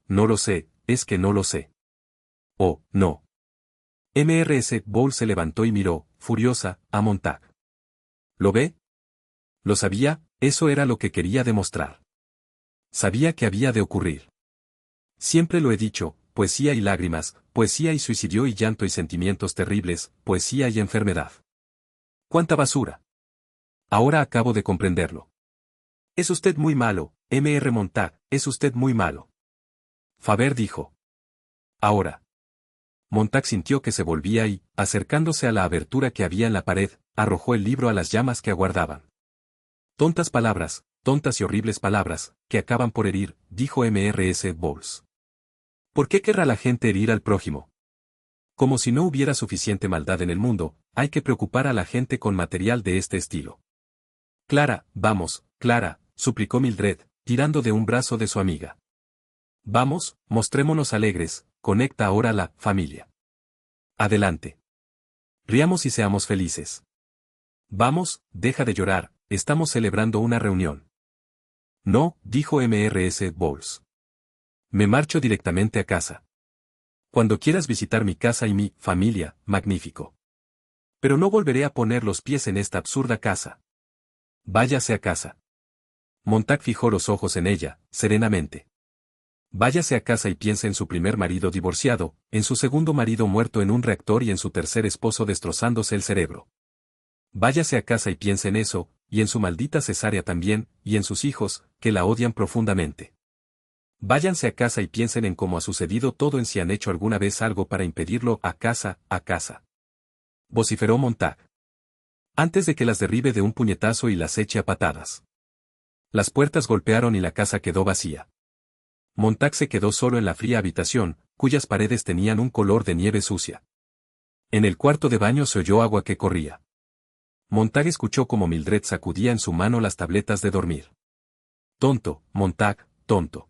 es que no lo sé. Oh, no. Mrs. Bowles se levantó y miró, furiosa, a Montag. ¿Lo ve? Lo sabía, eso era lo que quería demostrar. Sabía que había de ocurrir. Siempre lo he dicho, poesía y lágrimas, poesía y suicidio y llanto y sentimientos terribles, poesía y enfermedad. ¡Cuánta basura! Ahora acabo de comprenderlo. Es usted muy malo, Mr. Montag, es usted muy malo. Faber dijo. Ahora. Montag sintió que se volvía y, acercándose a la abertura que había en la pared, arrojó el libro a las llamas que aguardaban. Tontas palabras, tontas y horribles palabras, que acaban por herir, dijo Mrs. Bowles. ¿Por qué querrá la gente herir al prójimo? Como si no hubiera suficiente maldad en el mundo, hay que preocupar a la gente con material de este estilo. Clara, vamos, Clara, suplicó Mildred, tirando de un brazo de su amiga. Vamos, mostrémonos alegres, conecta ahora la familia. Adelante. Riamos y seamos felices. Vamos, deja de llorar, estamos celebrando una reunión. No, dijo Mrs. Bowles. Me marcho directamente a casa. Cuando quieras visitar mi casa y mi familia, magnífico. Pero no volveré a poner los pies en esta absurda casa. Váyase a casa. Montag fijó los ojos en ella, serenamente. Váyase a casa y piense en su primer marido divorciado, en su segundo marido muerto en un reactor y en su tercer esposo destrozándose el cerebro. Váyase a casa y piense en eso, y en su maldita cesárea también, y en sus hijos, que la odian profundamente. Váyanse a casa y piensen en cómo ha sucedido todo, en si han hecho alguna vez algo para impedirlo. A casa, vociferó Montag. Antes de que las derribe de un puñetazo y las eche a patadas. Las puertas golpearon y la casa quedó vacía. Montag se quedó solo en la fría habitación, cuyas paredes tenían un color de nieve sucia. En el cuarto de baño se oyó agua que corría. Montag escuchó como Mildred sacudía en su mano las tabletas de dormir. Tonto, Montag, tonto.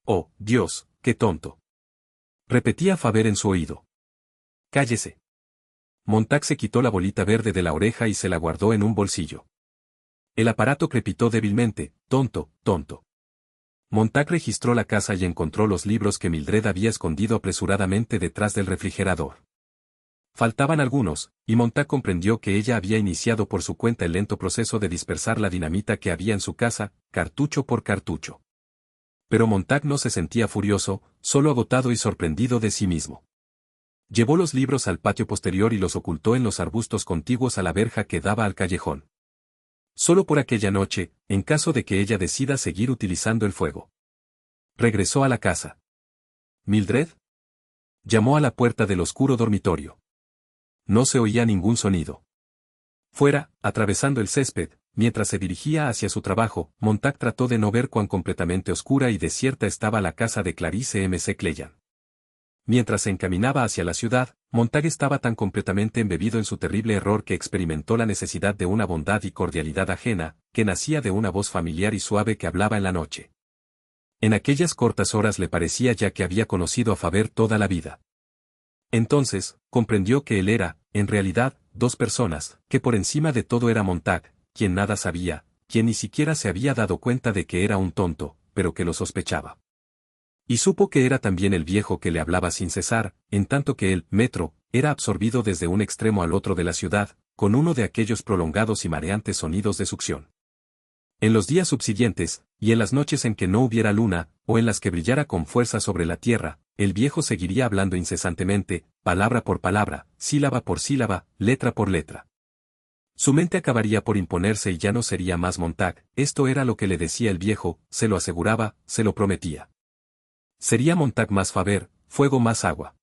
Oh, Dios, qué tonto. Repetía Faber en su oído. Cállese. Montag se quitó la bolita verde de la oreja y se la guardó en un bolsillo. El aparato crepitó débilmente, tonto. Montag registró la casa y encontró los libros que Mildred había escondido apresuradamente detrás del refrigerador. faltaban algunos, y Montag comprendió que ella había iniciado por su cuenta el lento proceso de dispersar la dinamita que había en su casa, cartucho por cartucho. Pero Montag no se sentía furioso, solo agotado y sorprendido de sí mismo. Llevó los libros al patio posterior y los ocultó en los arbustos contiguos a la verja que daba al callejón. Solo por aquella noche, en caso de que ella decida seguir utilizando el fuego. Regresó a la casa. ¿Mildred? Llamó a la puerta del oscuro dormitorio. No se oía ningún sonido. Fuera, atravesando el césped, mientras se dirigía hacia su trabajo, Montag trató de no ver cuán completamente oscura y desierta estaba la casa de Clarice McLellan. Mientras se encaminaba hacia la ciudad, Montag estaba tan completamente embebido en su terrible error que experimentó la necesidad de una bondad y cordialidad ajena, que nacía de una voz familiar y suave que hablaba en la noche. En aquellas cortas horas le parecía ya que había conocido a Faber toda la vida. Entonces, comprendió que él era, en realidad, dos personas, que por encima de todo era Montag, quien nada sabía, quien ni siquiera se había dado cuenta de que era un tonto, pero que lo sospechaba. Y supo que era también el viejo que le hablaba sin cesar, en tanto que el metro era absorbido desde un extremo al otro de la ciudad, con uno de aquellos prolongados y mareantes sonidos de succión. En los días subsiguientes, y en las noches en que no hubiera luna, o en las que brillara con fuerza sobre la tierra, el viejo seguiría hablando incesantemente, palabra por palabra, sílaba por sílaba, letra por letra. Su mente acabaría por imponerse y ya no sería más Montag, esto era lo que le decía el viejo, se lo aseguraba, se lo prometía. Sería Montag más Faber, fuego más agua.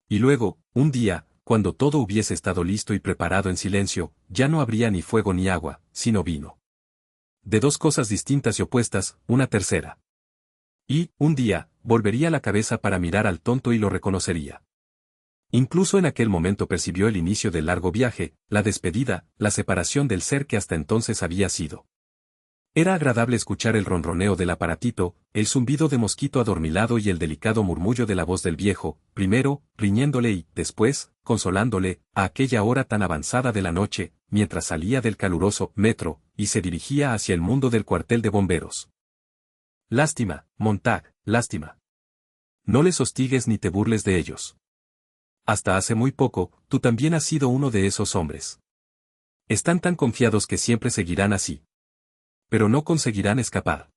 Y luego, un día, cuando todo hubiese estado listo y preparado en silencio, ya no habría ni fuego ni agua, sino vino. De dos cosas distintas y opuestas, una tercera. Y, un día, volvería la cabeza para mirar al tonto y lo reconocería. Incluso en aquel momento percibió el inicio del largo viaje, la despedida, la separación del ser que hasta entonces había sido. Era agradable escuchar el ronroneo del aparatito, el zumbido de mosquito adormilado y el delicado murmullo de la voz del viejo, primero, riñéndole y, después, consolándole, a aquella hora tan avanzada de la noche, mientras salía del caluroso metro, y se dirigía hacia el mundo del cuartel de bomberos. Lástima, Montag, lástima. No les hostigues ni te burles de ellos. Hasta hace muy poco, tú también has sido uno de esos hombres. Están tan confiados que siempre seguirán así. Pero no conseguirán escapar.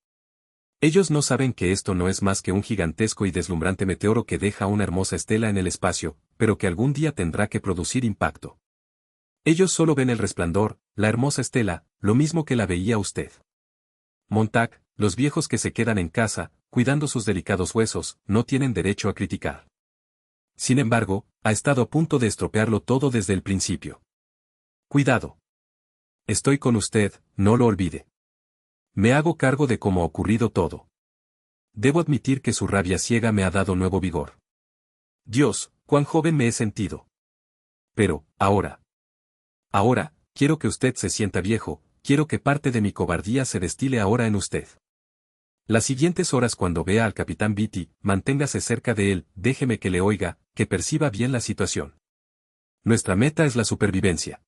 Ellos no saben que esto no es más que un gigantesco y deslumbrante meteoro que deja una hermosa estela en el espacio, pero que algún día tendrá que producir impacto. Ellos solo ven el resplandor, la hermosa estela, lo mismo que la veía usted. Montag, los viejos que se quedan en casa, cuidando sus delicados huesos, no tienen derecho a criticar. Sin embargo, ha estado a punto de estropearlo todo desde el principio. Cuidado. Estoy con usted, no lo olvide. Me hago cargo de cómo ha ocurrido todo. Debo admitir que su rabia ciega me ha dado nuevo vigor. Dios, cuán joven me he sentido. Pero, ahora, quiero que usted se sienta viejo, quiero que parte de mi cobardía se destile ahora en usted. Las siguientes horas cuando vea al capitán Beatty, manténgase cerca de él, déjeme que le oiga, que perciba bien la situación. Nuestra meta es la supervivencia.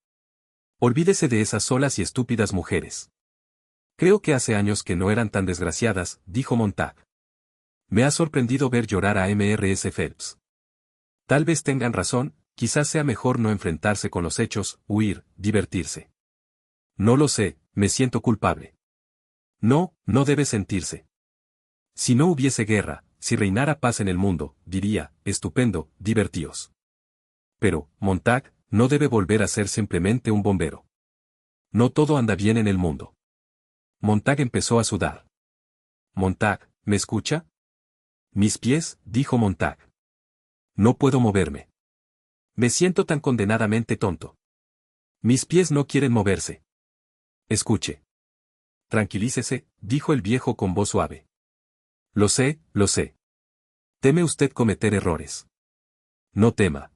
Olvídese de esas solas y estúpidas mujeres. Creo que hace años que no eran tan desgraciadas, dijo Montag. Me ha sorprendido ver llorar a Mrs. Phelps. Tal vez tengan razón, quizás sea mejor no enfrentarse con los hechos, huir, divertirse. No lo sé, me siento culpable. No, no debe sentirse. Si no hubiese guerra, si reinara paz en el mundo, diría, estupendo, divertíos. Pero, Montag, no debe volver a ser simplemente un bombero. No todo anda bien en el mundo. Montag empezó a sudar. Montag, ¿me escucha? Mis pies, dijo Montag. No puedo moverme. Me siento tan condenadamente tonto. Mis pies no quieren moverse. Escuche. Tranquilícese, dijo el viejo con voz suave. Lo sé, lo sé. Teme usted cometer errores. No tema.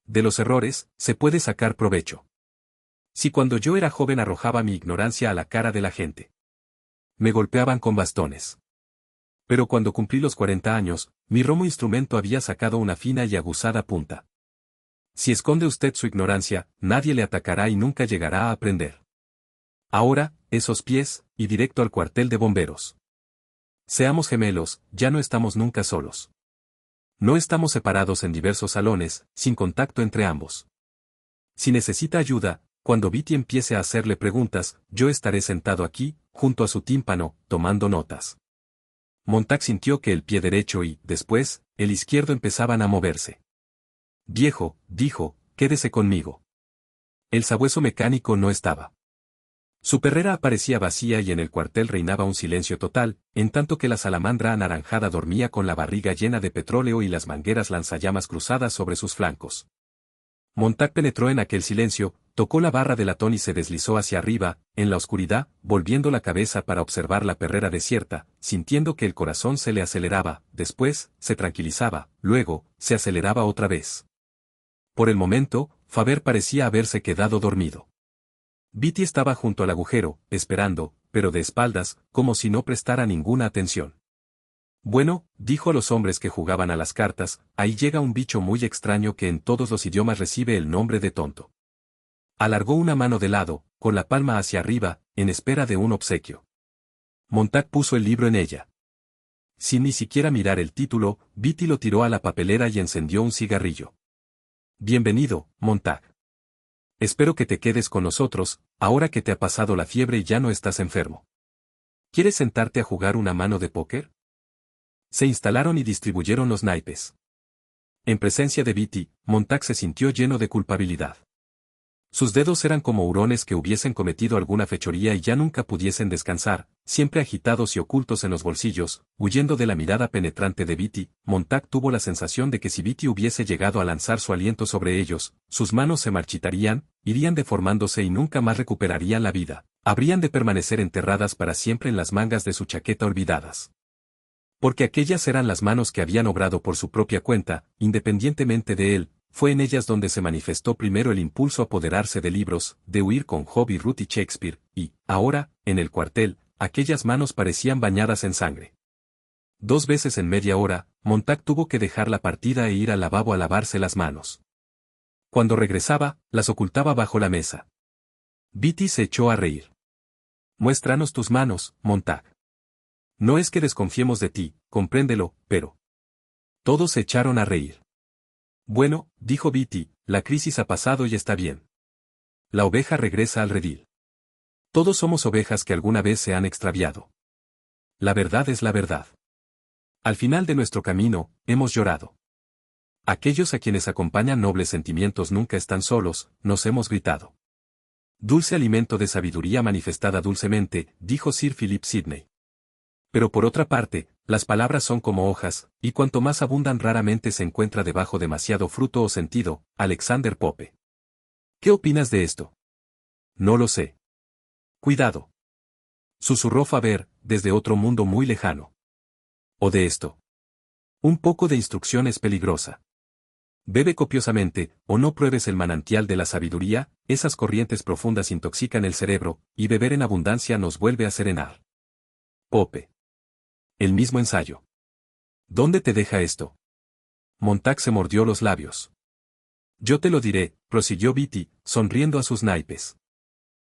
De los errores, se puede sacar provecho. Si cuando yo era joven arrojaba mi ignorancia a la cara de la gente. Me golpeaban con bastones. Pero cuando cumplí los 40 años, mi romo instrumento había sacado una fina y aguzada punta. Si esconde usted su ignorancia, nadie le atacará y nunca llegará a aprender. Ahora, esos pies, y directo al cuartel de bomberos. Seamos gemelos, ya no estamos nunca solos. No estamos separados en diversos salones, sin contacto entre ambos. Si necesita ayuda, cuando Beatty empiece a hacerle preguntas, yo estaré sentado aquí, junto a su tímpano, tomando notas. Montag sintió que el pie derecho y, después, el izquierdo empezaban a moverse. Viejo, dijo, quédese conmigo. El sabueso mecánico no estaba. Su perrera aparecía vacía y en el cuartel reinaba un silencio total, en tanto que la salamandra anaranjada dormía con la barriga llena de petróleo y las mangueras lanzallamas cruzadas sobre sus flancos. Montag penetró en aquel silencio, tocó la barra de latón y se deslizó hacia arriba, en la oscuridad, volviendo la cabeza para observar la perrera desierta, sintiendo que el corazón se le aceleraba, después, se tranquilizaba, luego, se aceleraba otra vez. Por el momento, Faber parecía haberse quedado dormido. Beatty estaba junto al agujero, esperando, pero de espaldas, como si no prestara ninguna atención. Bueno, dijo a los hombres que jugaban a las cartas, ahí llega un bicho muy extraño que en todos los idiomas recibe el nombre de tonto. Alargó una mano de lado, con la palma hacia arriba, en espera de un obsequio. Montag puso el libro en ella. Sin ni siquiera mirar el título, Beatty lo tiró a la papelera y encendió un cigarrillo. Bienvenido, Montag. Espero que te quedes con nosotros, ahora que te ha pasado la fiebre y ya no estás enfermo. ¿Quieres sentarte a jugar una mano de póker? Se instalaron y distribuyeron los naipes. En presencia de Beatty, Montag se sintió lleno de culpabilidad. Sus dedos eran como hurones que hubiesen cometido alguna fechoría y ya nunca pudiesen descansar, siempre agitados y ocultos en los bolsillos, huyendo de la mirada penetrante de Beatty. Montag tuvo la sensación de que si Beatty hubiese llegado a lanzar su aliento sobre ellos, sus manos se marchitarían, irían deformándose y nunca más recuperarían la vida, habrían de permanecer enterradas para siempre en las mangas de su chaqueta olvidadas. Porque aquellas eran las manos que habían obrado por su propia cuenta, independientemente de él. Fue en ellas donde se manifestó primero el impulso a apoderarse de libros, de huir con Job y Ruth y Shakespeare, y, ahora, en el cuartel, aquellas manos parecían bañadas en sangre. 2 veces en media hora, Montag tuvo que dejar la partida e ir al lavabo a lavarse las manos. Cuando regresaba, las ocultaba bajo la mesa. Beatty se echó a reír. Muéstranos tus manos, Montag. No es que desconfiemos de ti, compréndelo, pero... Todos se echaron a reír. Bueno, dijo Beatty, la crisis ha pasado y está bien. La oveja regresa al redil. Todos somos ovejas que alguna vez se han extraviado. La verdad es la verdad. Al final de nuestro camino, hemos llorado. Aquellos a quienes acompañan nobles sentimientos nunca están solos, nos hemos gritado. Dulce alimento de sabiduría manifestada dulcemente, dijo Sir Philip Sidney. Pero por otra parte, las palabras son como hojas, y cuanto más abundan raramente se encuentra debajo demasiado fruto o sentido. Alexander Pope. ¿Qué opinas de esto? No lo sé. Cuidado. Susurró Faber, desde otro mundo muy lejano. ¿O de esto? Un poco de instrucción es peligrosa. Bebe copiosamente, o no pruebes el manantial de la sabiduría, esas corrientes profundas intoxican el cerebro, y beber en abundancia nos vuelve a serenar. Pope. El mismo ensayo. ¿Dónde te deja esto? Montag se mordió los labios. Yo te lo diré, prosiguió Beatty, sonriendo a sus naipes.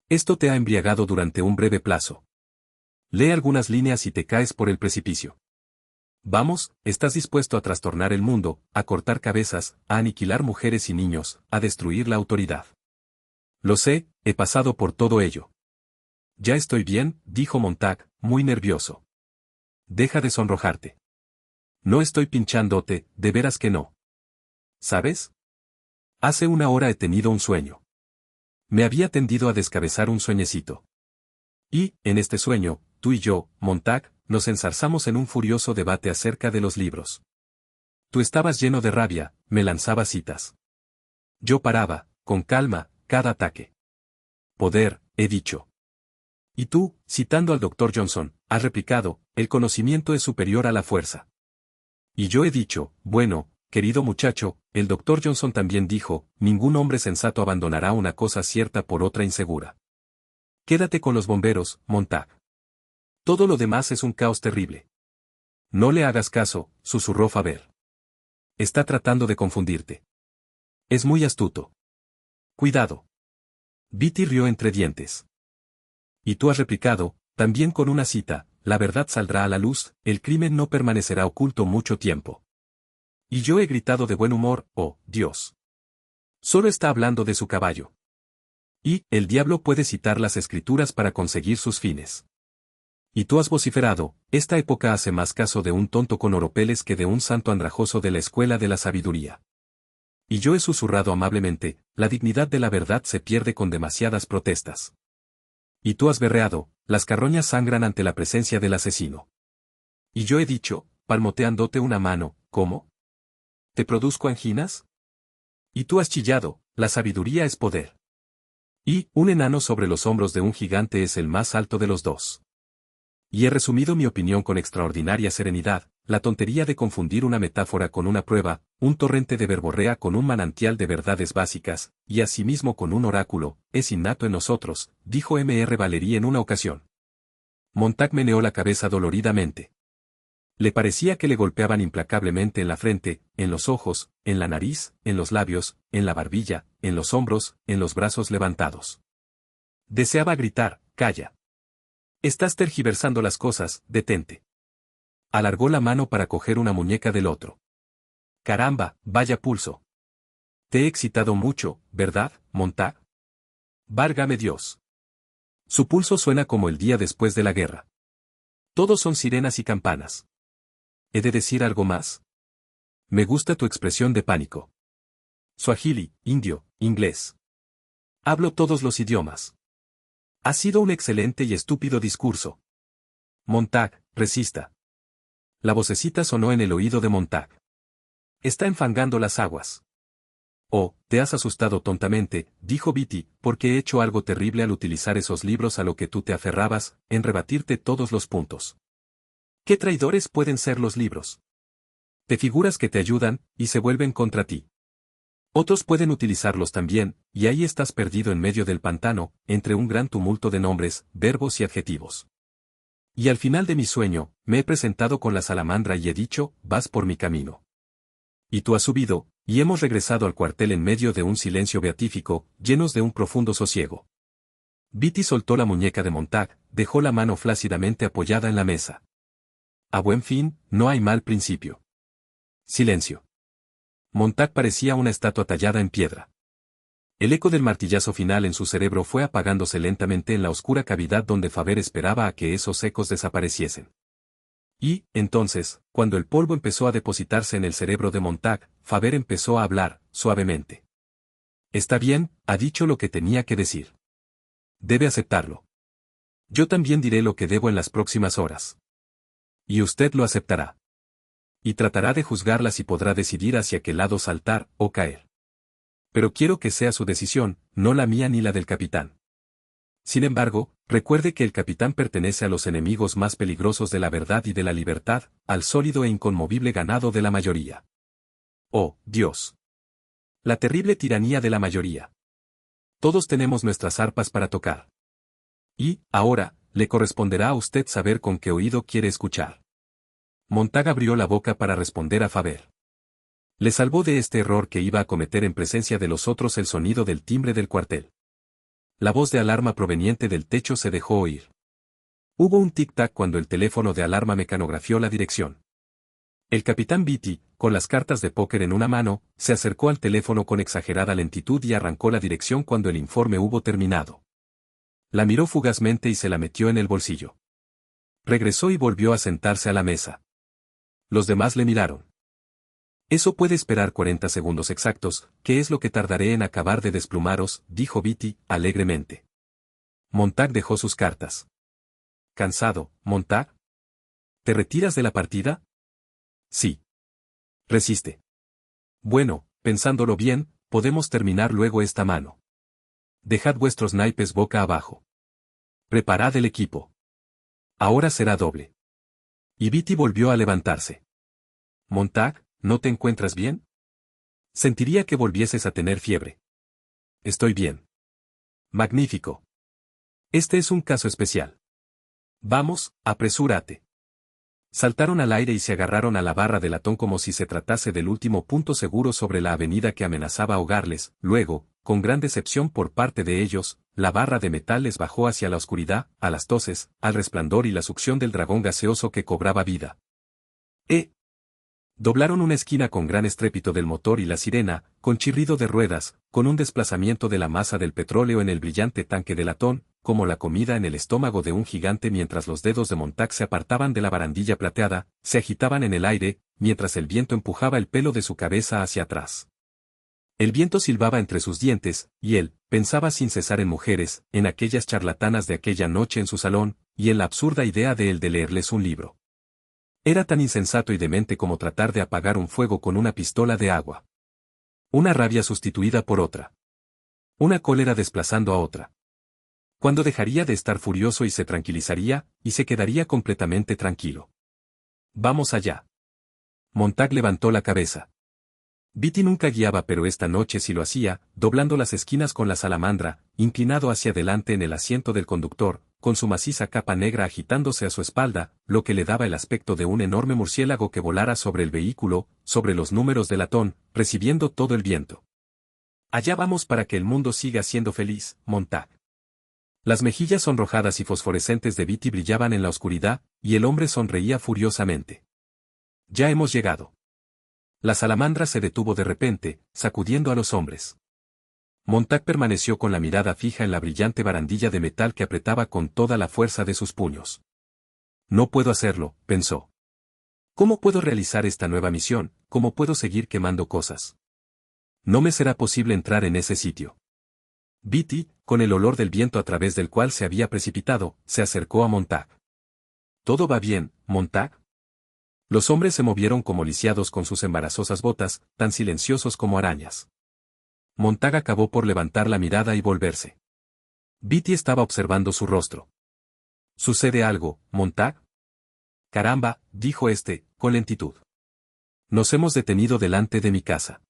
Esto te ha embriagado durante un breve plazo. Lee algunas líneas y te caes por el precipicio. Vamos, estás dispuesto a trastornar el mundo, a cortar cabezas, a aniquilar mujeres y niños, a destruir la autoridad. Lo sé, he pasado por todo ello. Ya estoy bien, dijo Montag, muy nervioso. Deja de sonrojarte. No estoy pinchándote, de veras que no. ¿Sabes? Hace 1 hora he tenido un sueño. Me había tendido a descabezar un sueñecito. Y, en este sueño, tú y yo, Montag, nos enzarzamos en un furioso debate acerca de los libros. Tú estabas lleno de rabia, me lanzabas citas. Yo paraba, con calma, cada ataque. Poder, he dicho. Y tú, citando al Dr. Johnson, has replicado, el conocimiento es superior a la fuerza. Y yo he dicho, bueno, querido muchacho, el Dr. Johnson también dijo, ningún hombre sensato abandonará una cosa cierta por otra insegura. Quédate con los bomberos, Montag. Todo lo demás es un caos terrible. No le hagas caso, susurró Faber. Está tratando de confundirte. Es muy astuto. Cuidado. Beatty rió entre dientes. Y tú has replicado, también con una cita, la verdad saldrá a la luz, el crimen no permanecerá oculto mucho tiempo. Y yo he gritado de buen humor, oh, Dios. Solo está hablando de su caballo. Y, el diablo puede citar las escrituras para conseguir sus fines. Y tú has vociferado, esta época hace más caso de un tonto con oropeles que de un santo andrajoso de la escuela de la sabiduría. Y yo he susurrado amablemente, la dignidad de la verdad se pierde con demasiadas protestas. Y tú has berreado, las carroñas sangran ante la presencia del asesino. Y yo he dicho, palmoteándote una mano, ¿cómo? ¿Te produzco anginas? Y tú has chillado, la sabiduría es poder. Y, un enano sobre los hombros de un gigante es el más alto de los dos. Y he resumido mi opinión con extraordinaria serenidad, la tontería de confundir una metáfora con una prueba, un torrente de verborrea con un manantial de verdades básicas, y asimismo con un oráculo, es innato en nosotros, dijo M.R. Valery en una ocasión. Montag meneó la cabeza doloridamente. Le parecía que le golpeaban implacablemente en la frente, en los ojos, en la nariz, en los labios, en la barbilla, en los hombros, en los brazos levantados. Deseaba gritar, calla. Estás tergiversando las cosas, detente. Alargó la mano para coger una muñeca del otro. Caramba, vaya pulso. Te he excitado mucho, ¿verdad, Montag? Válgame Dios. Su pulso suena como el día después de la guerra. Todos son sirenas y campanas. ¿He de decir algo más? Me gusta tu expresión de pánico. Suajili, indio, inglés. Hablo todos los idiomas. Ha sido un excelente y estúpido discurso. Montag, resista. La vocecita sonó en el oído de Montag. Está enfangando las aguas. Oh, te has asustado tontamente, dijo Beatty, porque he hecho algo terrible al utilizar esos libros a lo que tú te aferrabas, en rebatirte todos los puntos. ¿Qué traidores pueden ser los libros? Te figuras que te ayudan, y se vuelven contra ti. Otros pueden utilizarlos también, y ahí estás perdido en medio del pantano, entre un gran tumulto de nombres, verbos y adjetivos. Y al final de mi sueño, me he presentado con la salamandra y he dicho, vas por mi camino. Y tú has subido, y hemos regresado al cuartel en medio de un silencio beatífico, llenos de un profundo sosiego. Beatty soltó la muñeca de Montag, dejó la mano flácidamente apoyada en la mesa. A buen fin, no hay mal principio. Silencio. Montag parecía una estatua tallada en piedra. El eco del martillazo final en su cerebro fue apagándose lentamente en la oscura cavidad donde Faber esperaba a que esos ecos desapareciesen. Y, entonces, cuando el polvo empezó a depositarse en el cerebro de Montag, Faber empezó a hablar, suavemente. Está bien, ha dicho lo que tenía que decir. Debe aceptarlo. Yo también diré lo que debo en las próximas horas. Y usted lo aceptará. Y tratará de juzgarlas y podrá decidir hacia qué lado saltar o caer. Pero quiero que sea su decisión, no la mía ni la del capitán. Sin embargo, recuerde que el capitán pertenece a los enemigos más peligrosos de la verdad y de la libertad, al sólido e inconmovible ganado de la mayoría. Oh, Dios. La terrible tiranía de la mayoría. Todos tenemos nuestras arpas para tocar. Y, ahora, le corresponderá a usted saber con qué oído quiere escuchar. Montag abrió la boca para responder a Faber. Le salvó de este error que iba a cometer en presencia de los otros el sonido del timbre del cuartel. La voz de alarma proveniente del techo se dejó oír. Hubo un tic-tac cuando el teléfono de alarma mecanografió la dirección. El capitán Beatty, con las cartas de póker en una mano, se acercó al teléfono con exagerada lentitud y arrancó la dirección cuando el informe hubo terminado. La miró fugazmente y se la metió en el bolsillo. Regresó y volvió a sentarse a la mesa. Los demás le miraron. Eso puede esperar 40 segundos exactos, que es lo que tardaré en acabar de desplumaros, dijo Beatty, alegremente. Montag dejó sus cartas. ¿Cansado, Montag? ¿Te retiras de la partida? Sí. Resiste. Bueno, pensándolo bien, podemos terminar luego esta mano. Dejad vuestros naipes boca abajo. Preparad el equipo. Ahora será doble. Y Beatty volvió a levantarse. Montag, ¿no te encuentras bien? Sentiría que volvieses a tener fiebre. Estoy bien. Magnífico. Este es un caso especial. Vamos, apresúrate. Saltaron al aire y se agarraron a la barra de latón como si se tratase del último punto seguro sobre la avenida que amenazaba ahogarles. Luego, con gran decepción por parte de ellos, la barra de metal les bajó hacia la oscuridad, a las toses, al resplandor y la succión del dragón gaseoso que cobraba vida. Doblaron una esquina con gran estrépito del motor y la sirena, con chirrido de ruedas, con un desplazamiento de la masa del petróleo en el brillante tanque de latón, como la comida en el estómago de un gigante mientras los dedos de Montag se apartaban de la barandilla plateada, se agitaban en el aire, mientras el viento empujaba el pelo de su cabeza hacia atrás. El viento silbaba entre sus dientes, y él, pensaba sin cesar en mujeres, en aquellas charlatanas de aquella noche en su salón, y en la absurda idea de él de leerles un libro. Era tan insensato y demente como tratar de apagar un fuego con una pistola de agua. Una rabia sustituida por otra. Una cólera desplazando a otra. ¿Cuándo dejaría de estar furioso y se tranquilizaría, y se quedaría completamente tranquilo? Vamos allá. Montag levantó la cabeza. Beatty nunca guiaba, pero esta noche sí lo hacía, doblando las esquinas con la salamandra, inclinado hacia adelante en el asiento del conductor, con su maciza capa negra agitándose a su espalda, lo que le daba el aspecto de un enorme murciélago que volara sobre el vehículo, sobre los números de latón, recibiendo todo el viento. Allá vamos para que el mundo siga siendo feliz, Montag. Las mejillas sonrojadas y fosforescentes de Beatty brillaban en la oscuridad, y el hombre sonreía furiosamente. Ya hemos llegado. La salamandra se detuvo de repente, sacudiendo a los hombres. Montag permaneció con la mirada fija en la brillante barandilla de metal que apretaba con toda la fuerza de sus puños. No puedo hacerlo, pensó. ¿Cómo puedo realizar esta nueva misión? ¿Cómo puedo seguir quemando cosas? No me será posible entrar en ese sitio. Beatty, con el olor del viento a través del cual se había precipitado, se acercó a Montag. ¿Todo va bien, Montag? Los hombres se movieron como lisiados con sus embarazosas botas, tan silenciosos como arañas. Montag acabó por levantar la mirada y volverse. Beatty estaba observando su rostro. ¿Sucede algo, Montag? Caramba, dijo este, con lentitud. Nos hemos detenido delante de mi casa.